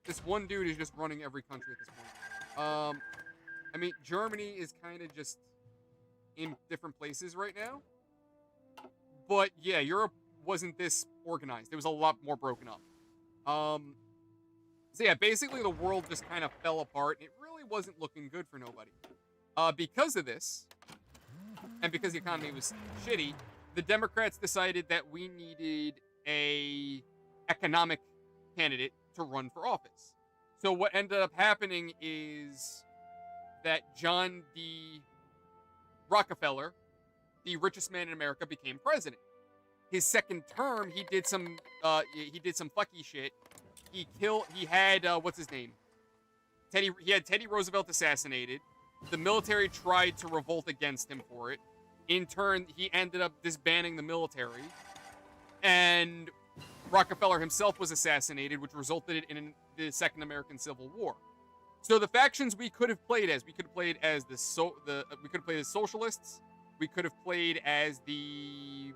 S2: This one dude is just running every country at this point. I mean, Germany is kind of just in different places right now. But yeah, Europe wasn't this organized. It was a lot more broken up. So yeah, basically the world just kind of fell apart. It really wasn't looking good for nobody. Because of this, and because the economy was shitty, the Democrats decided that we needed a economic candidate to run for office. So what ended up happening is that John D. Rockefeller, the richest man in America, became president. His second term, he did some fucky shit. He had what's his name? He had Teddy Roosevelt assassinated. The military tried to revolt against him for it. In turn, he ended up disbanding the military. And Rockefeller himself was assassinated, which resulted in the Second American Civil War. So the factions we could have played as, we could have played as socialists. We could have played as the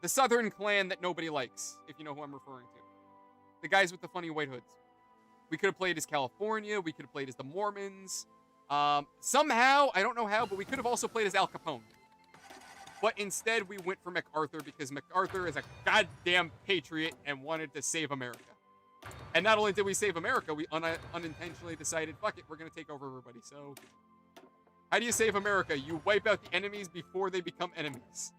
S2: Southern clan that nobody likes, if you know who I'm referring to. The guys with the funny white hoods. We could have played as California. We could have played as the Mormons. Somehow, I don't know how, but we could have also played as Al Capone. But instead, we went for MacArthur because MacArthur is a goddamn patriot and wanted to save America. And not only did we save America, we unintentionally decided, fuck it, we're going to take over everybody. So, how do you save America? You wipe out the enemies before they become enemies.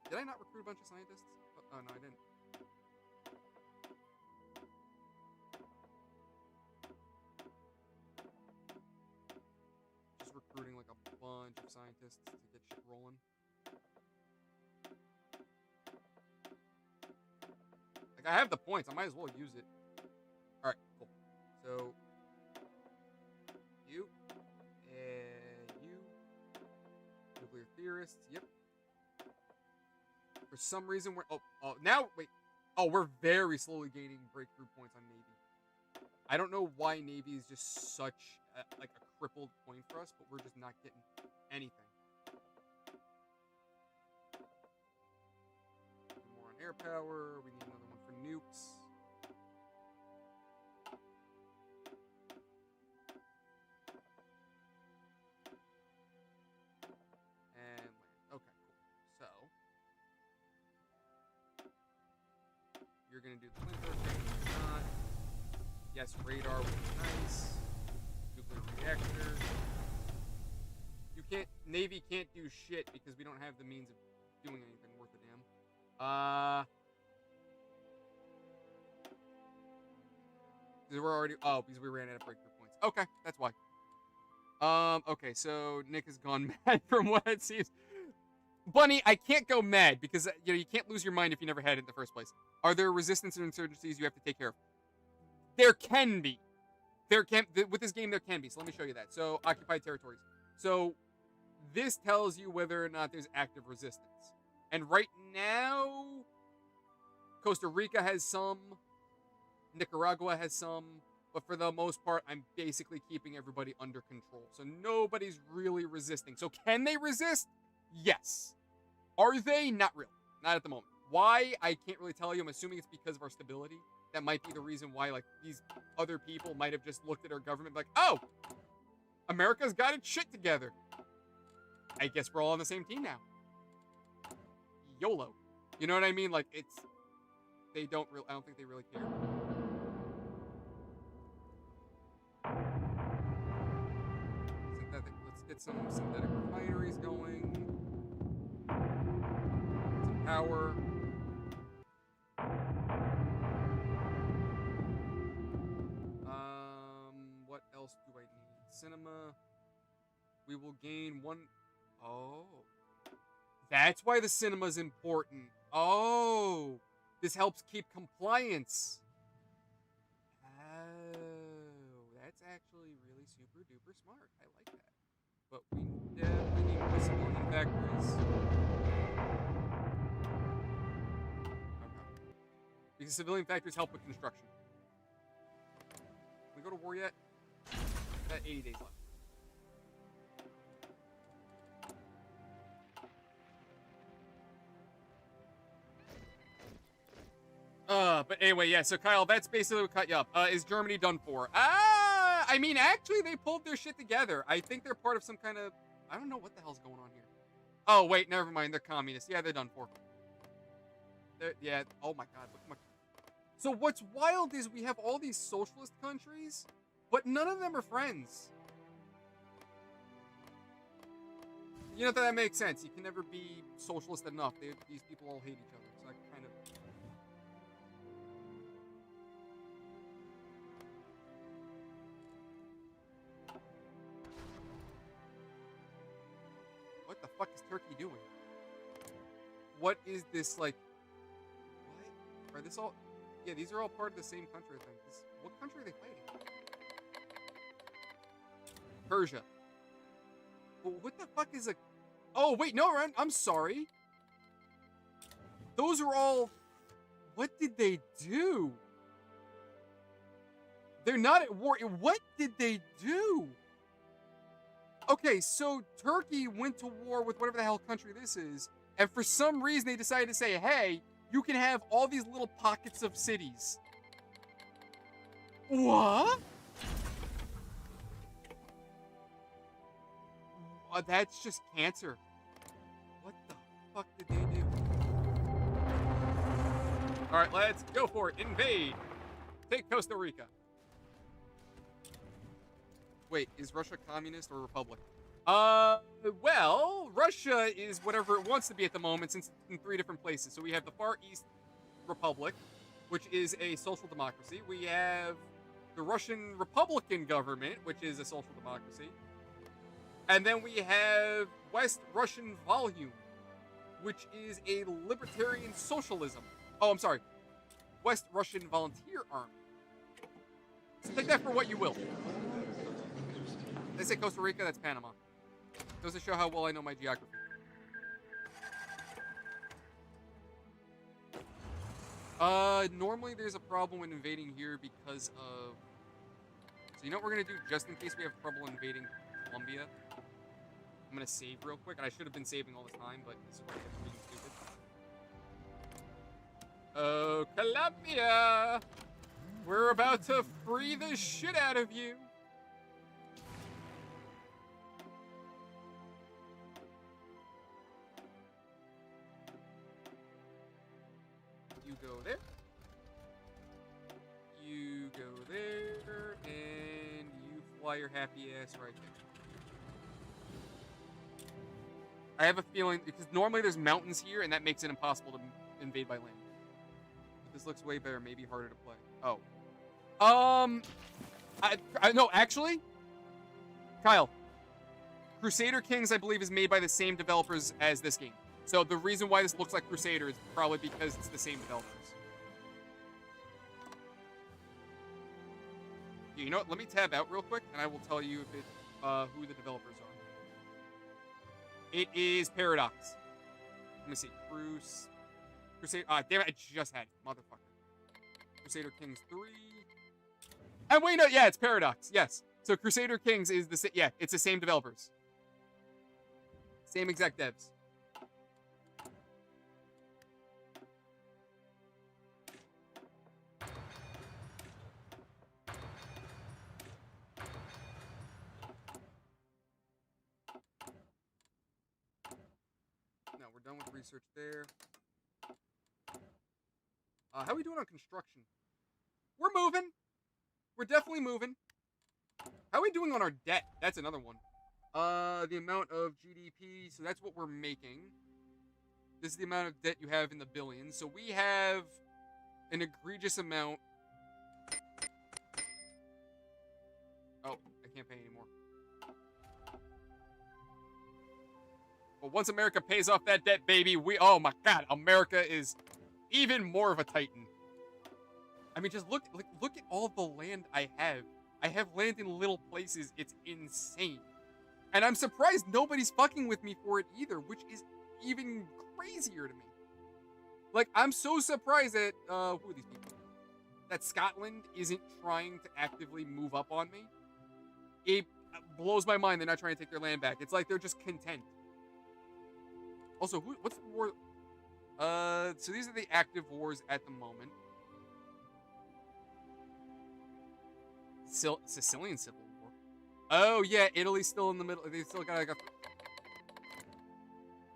S2: Did I not recruit a bunch of scientists? Oh, no, I didn't. Just recruiting like a bunch of scientists to get shit rolling. Like, I have the points. I might as well use it. Alright, cool. So, you. And you. Nuclear theorists. Yep. For some reason, we're... Oh, now, wait. Oh, we're very slowly gaining breakthrough points on Navy. I don't know why Navy is just such, like, a crippled point for us, but we're just not getting anything. firepower. We need another one for nukes. And land. Okay, cool. So you're gonna do the flamethrower thing. Not. Yes, radar would be nice. Nuclear reactor. You can't. Navy can't do shit because we don't have the means of doing anything worth a damn. Because we're already. Oh, because we ran out of breakthrough points. Okay, that's why. Okay, so Nick has gone mad from what it seems. Bunny, I can't go mad because you can't lose your mind if you never had it in the first place. Are there resistance and insurgencies you have to take care of? There can be. With this game there can be. So let me show you that. So occupied territories. So this tells you whether or not there's active resistance. And right now, Costa Rica has some, Nicaragua has some, but for the most part, I'm basically keeping everybody under control. So nobody's really resisting. So can they resist? Yes. Are they? Not really. Not at the moment. Why? I can't really tell you. I'm assuming it's because of our stability. That might be the reason why, like, these other people might have just looked at our government like, oh, America's got its shit together. I guess we're all on the same team now. YOLO. You know what I mean? Like, they don't really, I don't think they really care. Synthetic, let's get some synthetic refineries going. Some power. What else do I need? Cinema. We will gain one. Oh. That's why the cinema's important. Oh. This helps keep compliance. Oh. That's actually really super duper smart. I like that. But we definitely need more civilian factories. Okay. Because civilian factories help with construction. Can we go to war yet? Got 80 days left. But anyway, yeah, so Kyle, that's basically what cut you up. Is Germany done for? I mean, actually, they pulled their shit together. I think they're part of some kind of, I don't know what the hell's going on here. Oh, wait, never mind, they're communists. Yeah, they're done for. Yeah, oh my god. Look at my... So what's wild is we have all these socialist countries, but none of them are friends. You know, that makes sense. You can never be socialist enough. These people all hate each other. So I kind of... What the fuck is Turkey doing? What is this, like... What? Are this all... Yeah, these are all part of the same country, I think. What country are they fighting? Persia. Well, what the fuck is a... Oh, wait, no, I'm sorry. Those are all... What did they do? They're not at war. What did they do? Okay, so Turkey went to war with whatever the hell country this is, and for some reason they decided to say, hey, you can have all these little pockets of cities. What? That's just cancer. What the fuck did they do? Alright, let's go for it. Invade. Take Costa Rica. Wait, is Russia communist or republic? Well, Russia is whatever it wants to be at the moment, since it's in 3 different places. So we have the Far East Republic, which is a social democracy. We have the Russian Republican government, which is a social democracy. And then we have West Russian Volume, which is a libertarian socialism. Oh, I'm sorry. West Russian Volunteer Army. So take that for what you will. They say Costa Rica, that's Panama. Goes to show how well I know my geography. Normally there's a problem when invading here because of... So you know what we're going to do just in case we have trouble invading Colombia? I'm going to save real quick, and I should have been saving all this time, but this is where I kept being stupid. So, Colombia, we're about to free the shit out of you. You go there. You go there, and you fly your happy ass right there. I have a feeling, because normally there's mountains here, and that makes it impossible to invade by land. But this looks way better, maybe harder to play. Oh. No, actually, Kyle, Crusader Kings, I believe, is made by the same developers as this game. So the reason why this looks like Crusader is probably because it's the same developers. You know what? Let me tab out real quick, and I will tell you if it, who the developers are. It is Paradox. Let me see. Crusader. Damn it! I just had it, motherfucker. Crusader Kings 3. And wait, no, yeah, it's Paradox. Yes. So Crusader Kings is the yeah, it's the same developers. Same exact devs. No, we're done with research there. How are we doing on construction? We're moving. We're definitely moving. How are we doing on our debt? That's another one. The amount of GDP, so that's what we're making. This is the amount of debt you have in the billions. So we have an egregious amount. Oh, I can't pay anymore. But once America pays off that debt, baby, oh my God, America is even more of a titan. I mean, just look at all the land I have. I have land in little places. It's insane. And I'm surprised nobody's fucking with me for it either, which is even crazier to me. Like, I'm so surprised that, who are these people? That Scotland isn't trying to actively move up on me. It blows my mind they're not trying to take their land back. It's like they're just content. Also, what's the war? So these are the active wars at the moment. Sicilian Civil War. Oh yeah, Italy's still in the middle. They still got.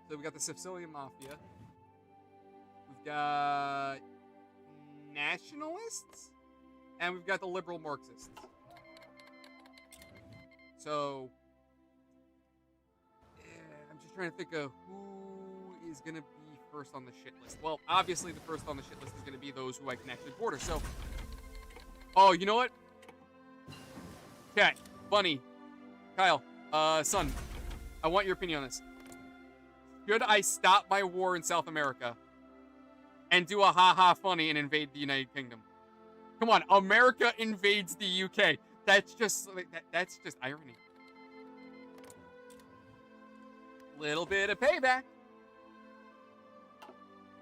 S2: So we got the Sicilian Mafia. We've got nationalists, and we've got the liberal Marxists. So yeah, I'm just trying to think of who is gonna be first on the shit list. Well, obviously the first on the shit list is gonna be those who I can actually border. So, oh, you know what? Chat, Bunny, Kyle, son, I want your opinion on this. Should I stop my war in South America and do a ha-ha funny and invade the United Kingdom? Come on, America invades the UK. That's just that's just irony. Little bit of payback.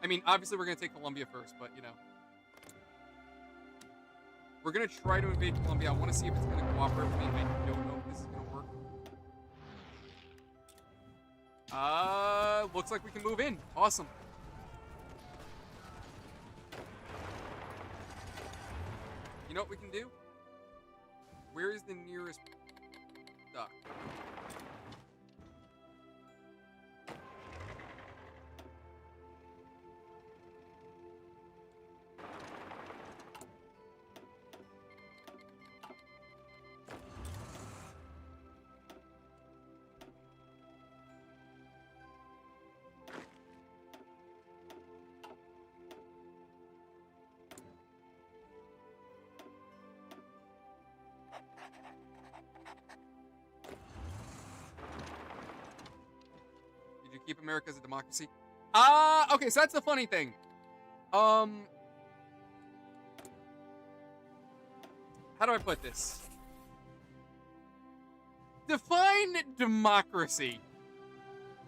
S2: I mean, obviously we're gonna take Colombia first, but you know. We're going to try to invade Colombia. I want to see if it's going to cooperate with me. I don't know if this is going to work. Looks like we can move in. Awesome. You know what we can do? Where is the nearest dock? Keep America as a democracy. Okay, so that's the funny thing. How do I put this? Define democracy.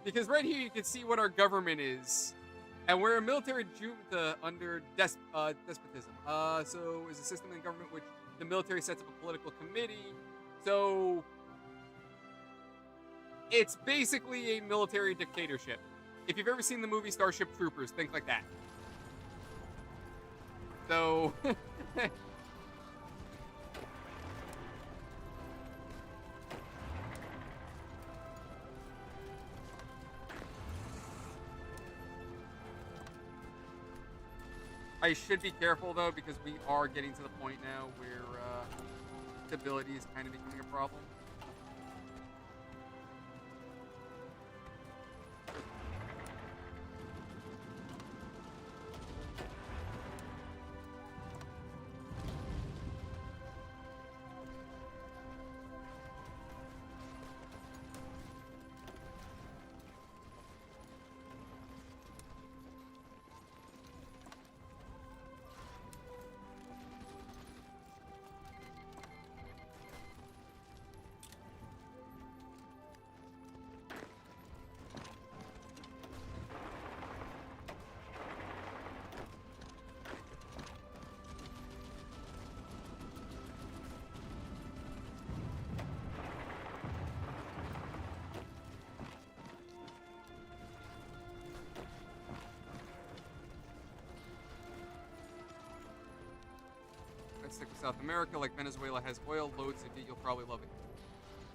S2: Because right here you can see what our government is. And we're a military junta under despotism. So is a system in government which the military sets up a political committee. So it's basically a military dictatorship. If you've ever seen the movie Starship Troopers, think like that. So I should be careful though, because we are getting to the point now where stability is kind of becoming a problem. Let's stick with South America. Like Venezuela has oil loads of it. You'll probably love it.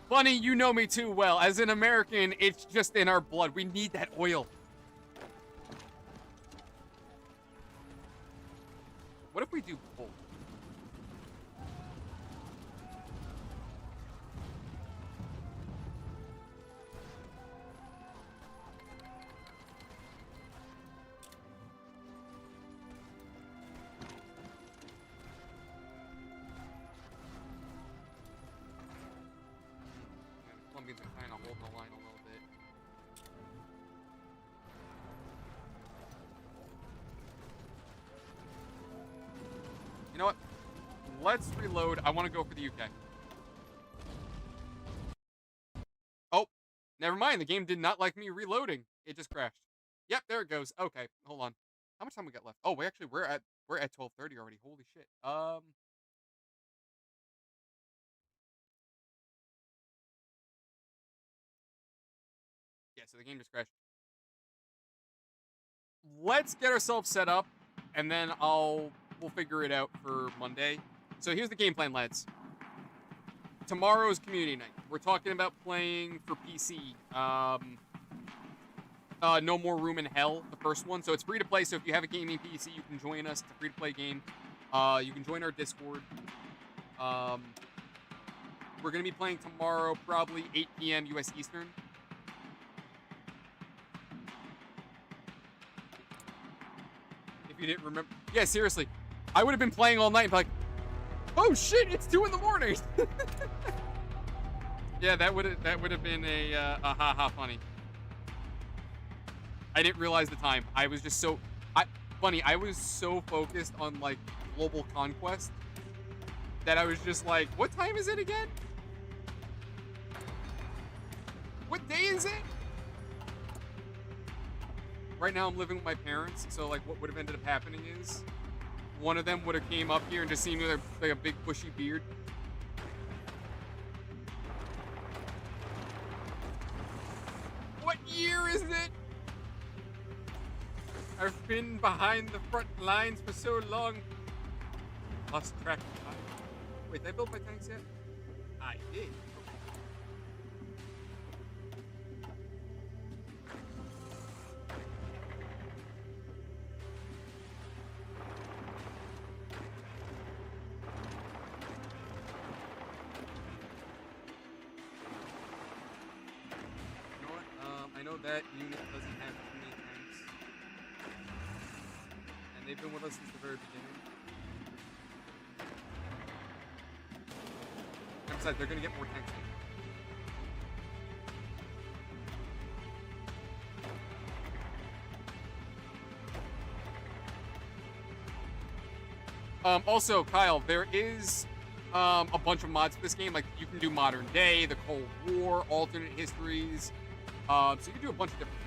S2: Bunny, you know me too well. As an American, it's just in our blood. We need that oil. What if we do both? Colombians are kind of holding the line a little bit. You know what? Let's reload. I want to go for the UK. Oh, never mind. The game did not like me reloading. It just crashed. Yep, there it goes. Okay, hold on. How much time we got left? Oh, we're at 12:30 already. Holy shit. Yeah, so the game just crashed. Let's get ourselves set up, and then we'll figure it out for Monday. So here's the game plan, lads. Tomorrow's community night. We're talking about playing for PC. No More Room in Hell, the first one. So it's free to play. So if you have a gaming PC, you can join us. It's a free to play game. You can join our Discord. We're gonna be playing tomorrow, probably 8 p.m. U.S. Eastern. You didn't remember. Yeah, seriously. I would have been playing all night and be like, oh shit, it's 2 in the morning. Yeah, that would have been a haha funny. I didn't realize the time. I was just so I was so focused on like global conquest that I was just like, what time is it again? What day is it? Right now I'm living with my parents, so like what would have ended up happening is one of them would have came up here and just seen me with like a big bushy beard. What year is it? I've been behind the front lines for so long. Lost track of time. Wait, did I build my tanks yet? I did. I know that unit doesn't have too many tanks. And they've been with us since the very beginning. And besides, they're gonna get more tanks. Also, Kyle, there is a bunch of mods for this game. Like, you can do modern day, the Cold War, alternate histories. So you can do a bunch of different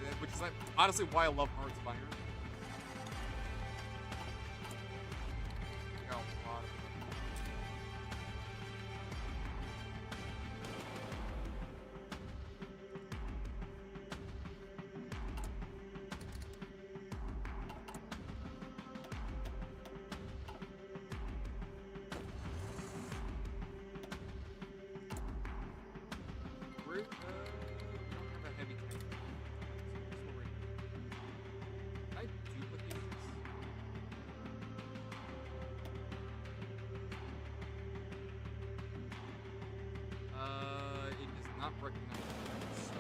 S2: things, which is like, honestly why I love Hearts of Iron. Got a lot of recognize that. So.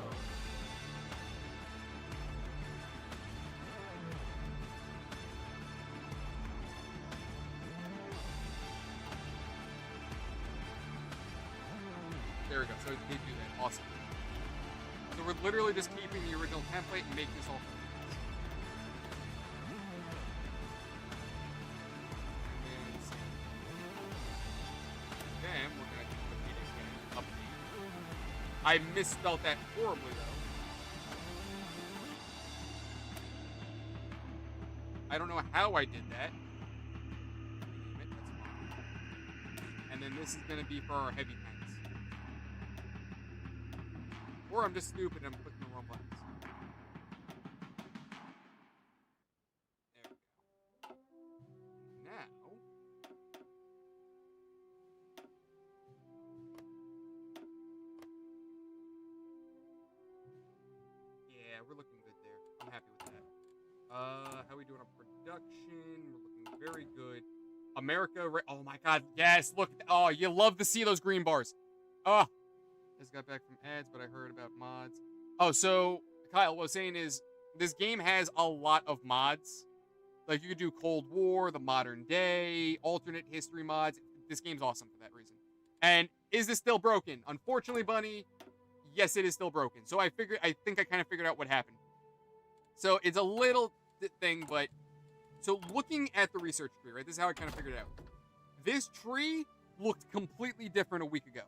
S2: There we go. So they do that. Awesome. So we're literally just keeping the original template and making this all. Then we're gonna do the Phoenix game update. I misspelled that horribly though. I don't know how I did that. Name it, that's fine. And then this is gonna be for our heavy tanks. Or I'm just stupid and I'm clicking the wrong buttons. There we go. Now. Yeah, we're looking good there. I'm happy with that. How we doing on production? We're looking very good. America, oh my god, yes, look. Oh, you love to see those green bars. Oh. Just got back from ads, but I heard about mods. Oh, so Kyle, what I was saying is this game has a lot of mods. Like you could do Cold War, the modern day, alternate history mods. This game's awesome for that reason. And is this still broken? Unfortunately, Bunny, yes, it is still broken. So I think I kind of figured out what happened. So it's a little thing, but so looking at the research tree, right? This is how I kind of figured it out. This tree looked completely different a week ago.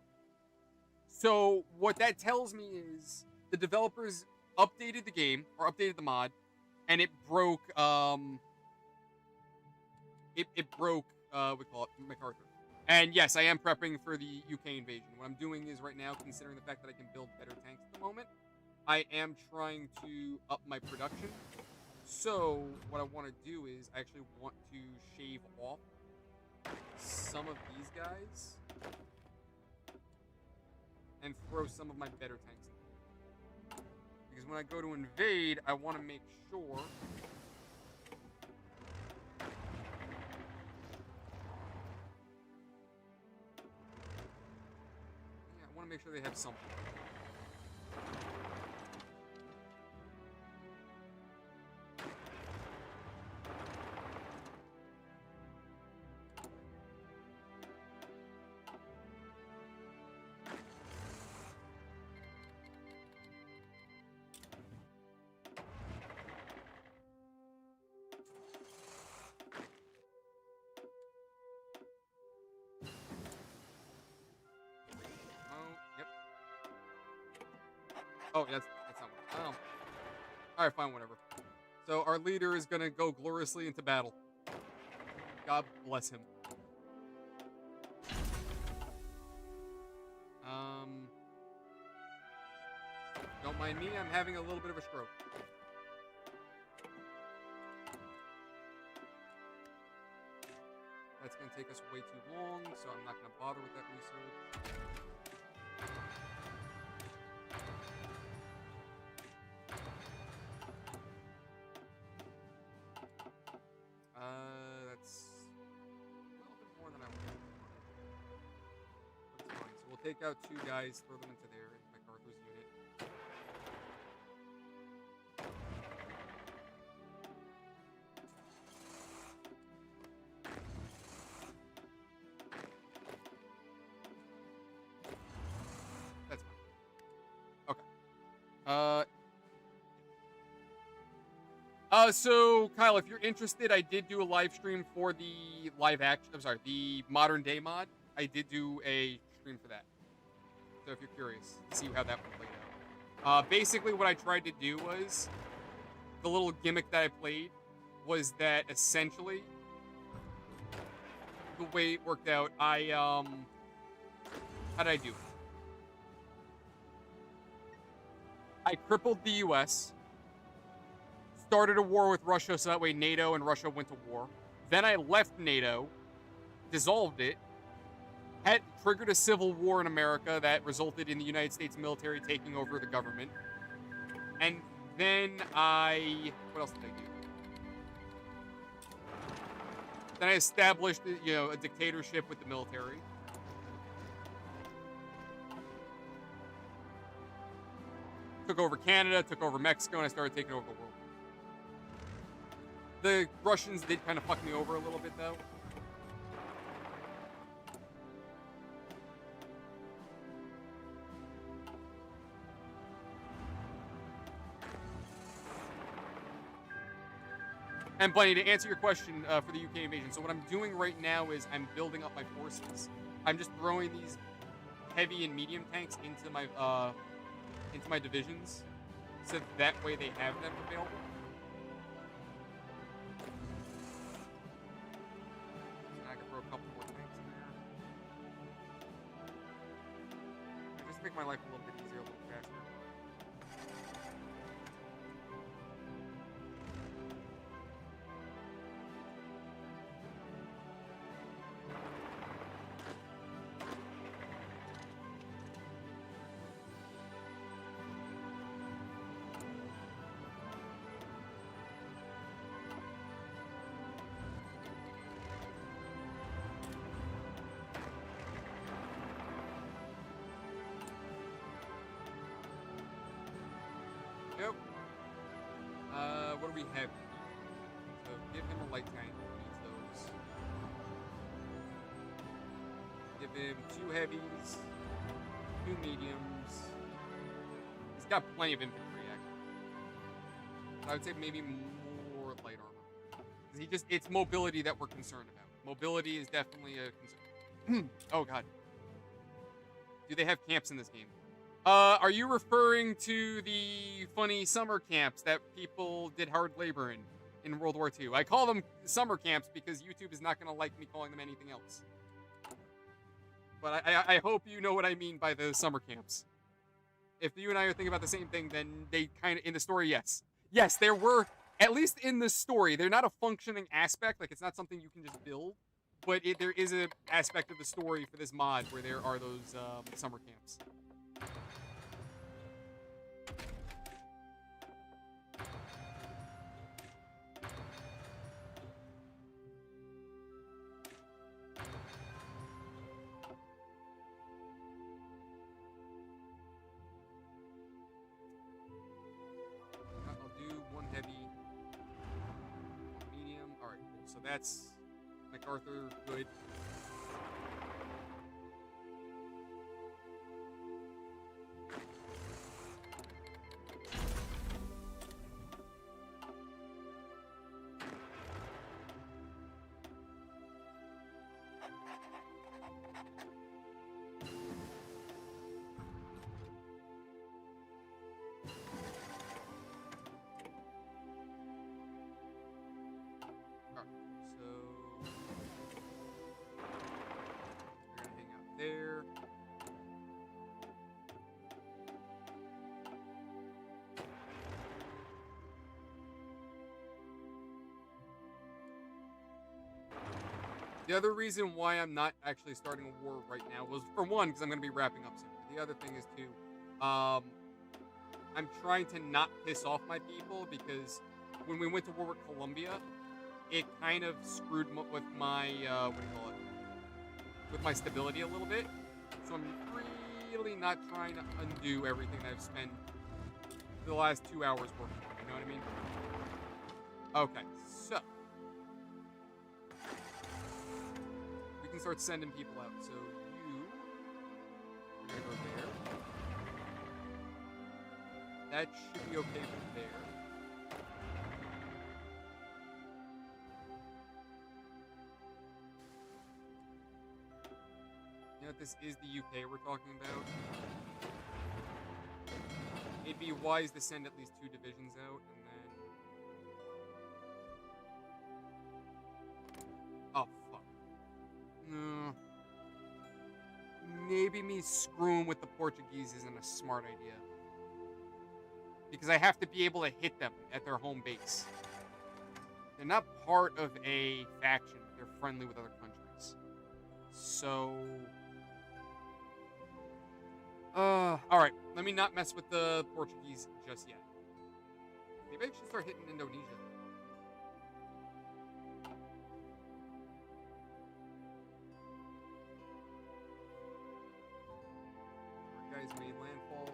S2: So what that tells me is the developers updated the game or updated the mod, and it broke. It broke. We call it MacArthur. And yes, I am prepping for the UK invasion. What I'm doing is right now, considering the fact that I can build better tanks at the moment, I am trying to up my production. So what I want to do is I actually want to shave off some of these guys. And throw some of my better tanks in. Because when I go to invade, I want to make sure I want to make sure they have something. Oh, that's not one. Oh. Alright, fine, whatever. So our leader is gonna go gloriously into battle. God bless him. Don't mind me, I'm having a little bit of a stroke. That's gonna take us way too long, so I'm not gonna bother with that research. That's a little bit more than I wanted. But it's fine. So we'll take out 2 guys, throw them into there, in MacArthur's unit. That's fine. Okay. So Kyle, if you're interested, I did do a live stream for the the modern day mod. I did do a stream for that. So if you're curious to see how that one played out. Basically what I tried to do was, the little gimmick that I played was that essentially, the way it worked out, how did I do it? I crippled the US, started a war with Russia so that way NATO and Russia went to war. Then I left NATO, dissolved it, had triggered a civil war in America that resulted in the United States military taking over the government. And then what else did I do? Then I established, a dictatorship with the military. took over Canada, took over Mexico, and I started taking over the world. The Russians did kind of fuck me over a little bit, though. And Bunny, to answer your question for the UK invasion, so what I'm doing right now is I'm building up my forces. I'm just throwing these heavy and medium tanks into my divisions, so that way they have them available. So I can throw a couple more tanks in there. Just make my life a little bit easier, a little faster. Nope. What do we have? So give him a light tank. He needs those. Give him 2 heavies, 2 mediums. He's got plenty of infantry, actually. I would say maybe more light armor. Because it's mobility that we're concerned about. Mobility is definitely a concern. Oh, God. Do they have camps in this game? Are you referring to the funny summer camps that people did hard labor in World War II? I call them summer camps because YouTube is not going to like me calling them anything else. But I hope you know what I mean by the summer camps. If you and I are thinking about the same thing, then they kind of, in the story, yes. Yes, there were, at least in the story, they're not a functioning aspect, like it's not something you can just build, but there is an aspect of the story for this mod where there are those summer camps. That's MacArthur, good. There. The other reason why I'm not actually starting a war right now was, for one, because I'm going to be wrapping up soon. But the other thing is, too, I'm trying to not piss off my people, because when we went to war with Colombia, it kind of screwed with my, with my stability a little bit. So I'm really not trying to undo everything that I've spent the last 2 hours working on. You know what I mean? Okay, so we can start sending people out. So you're gonna go there. That should be okay from there. This is the UK we're talking about. It'd be wise to send at least 2 divisions out, and then... Oh, fuck. No. Maybe me screwing with the Portuguese isn't a smart idea. Because I have to be able to hit them at their home base. They're not part of a faction. They're friendly with other countries. So... alright, let me not mess with the Portuguese just yet. Maybe I should start hitting Indonesia. Our guys made landfall.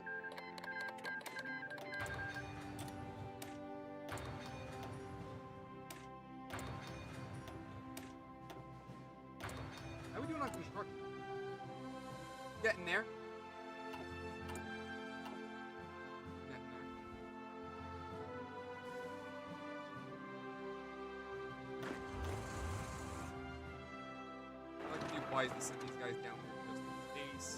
S2: on construction. Getting there. Getting there. I'd like to be wise to send these guys down here just in case.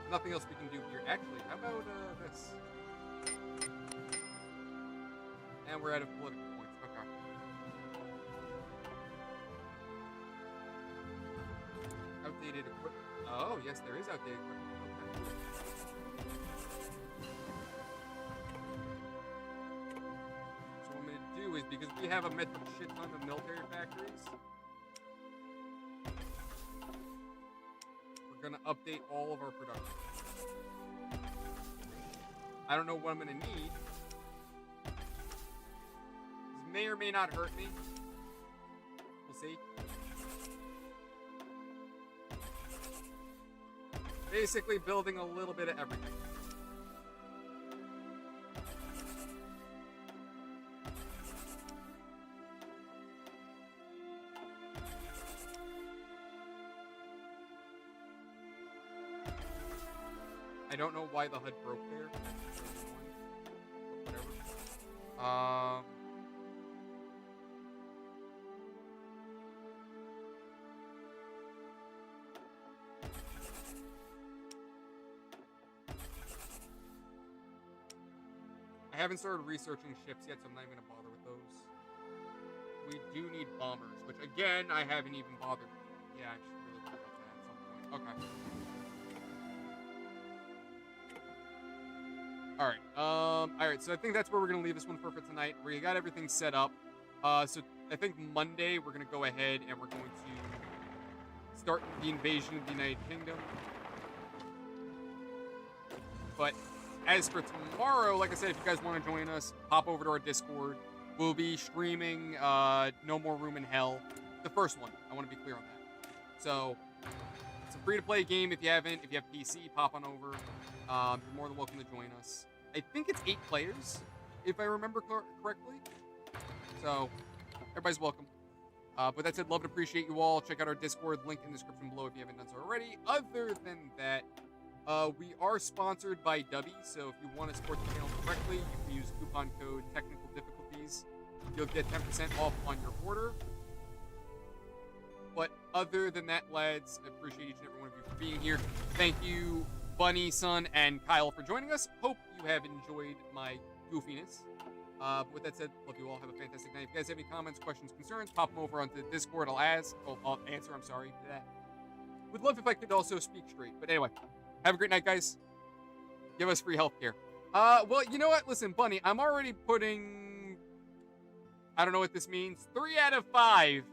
S2: Nothing else we can do here. Actually, how about this? And we're out of political points. Okay. Outdated equipment. Oh, yes, there is outdated equipment. Okay. So what I'm going to do is, because we have a metric shit ton of military factories, we're going to update all of our production. I don't know what I'm going to need. This may or may not hurt me. We'll see. Basically building a little bit of everything. I don't know why the HUD broke there. Whatever. I haven't started researching ships yet, so I'm not even gonna bother with those. We do need bombers, which again, I haven't even bothered. Yeah, I should really worry about that at some point. Okay. Alright, so I think that's where we're going to leave this one for tonight. We got everything set up. So I think Monday we're going to go ahead and we're going to start the invasion of the United Kingdom. But as for tomorrow, like I said, if you guys want to join us, hop over to our Discord. We'll be streaming No More Room in Hell. The first one. I want to be clear on that. So it's a free-to-play game if you haven't. If you have PC, pop on over. You're more than welcome to join us. I think it's 8 players, if I remember correctly. So, everybody's welcome. But that said, love and appreciate you all. Check out our Discord, link in the description below if you haven't done so already. Other than that, we are sponsored by Dubby, so if you want to support the channel directly, you can use coupon code Technical Difficulties. You'll get 10% off on your order. But other than that, lads, I appreciate each and every one of you for being here. Thank you, Bunny, Son, and Kyle for joining us. Hope you have enjoyed my goofiness. With that said, love you all. Have a fantastic night. If you guys have any comments, questions, concerns, pop them over onto Discord. I'll answer. I'm sorry for that. Would love if I could also speak straight. But anyway, have a great night, guys. Give us free healthcare. Well, you know what? Listen, Bunny, I'm already putting, I don't know what this means, 3 out of 5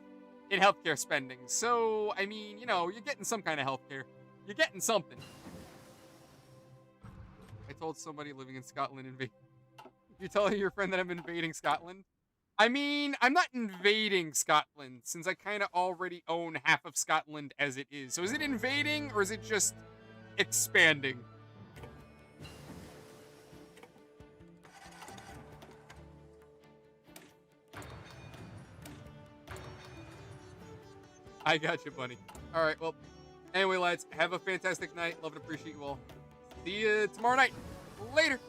S2: in healthcare spending. So, I mean, you know, you're getting some kind of healthcare. You're getting something. I told somebody living in Scotland You're telling your friend that I'm invading Scotland? I mean, I'm not invading Scotland, since I kind of already own half of Scotland as it is. So is it invading, or is it just expanding? I got you, buddy. All right, well, anyway, lads, have a fantastic night. Love and appreciate you all. See you tomorrow night. Later.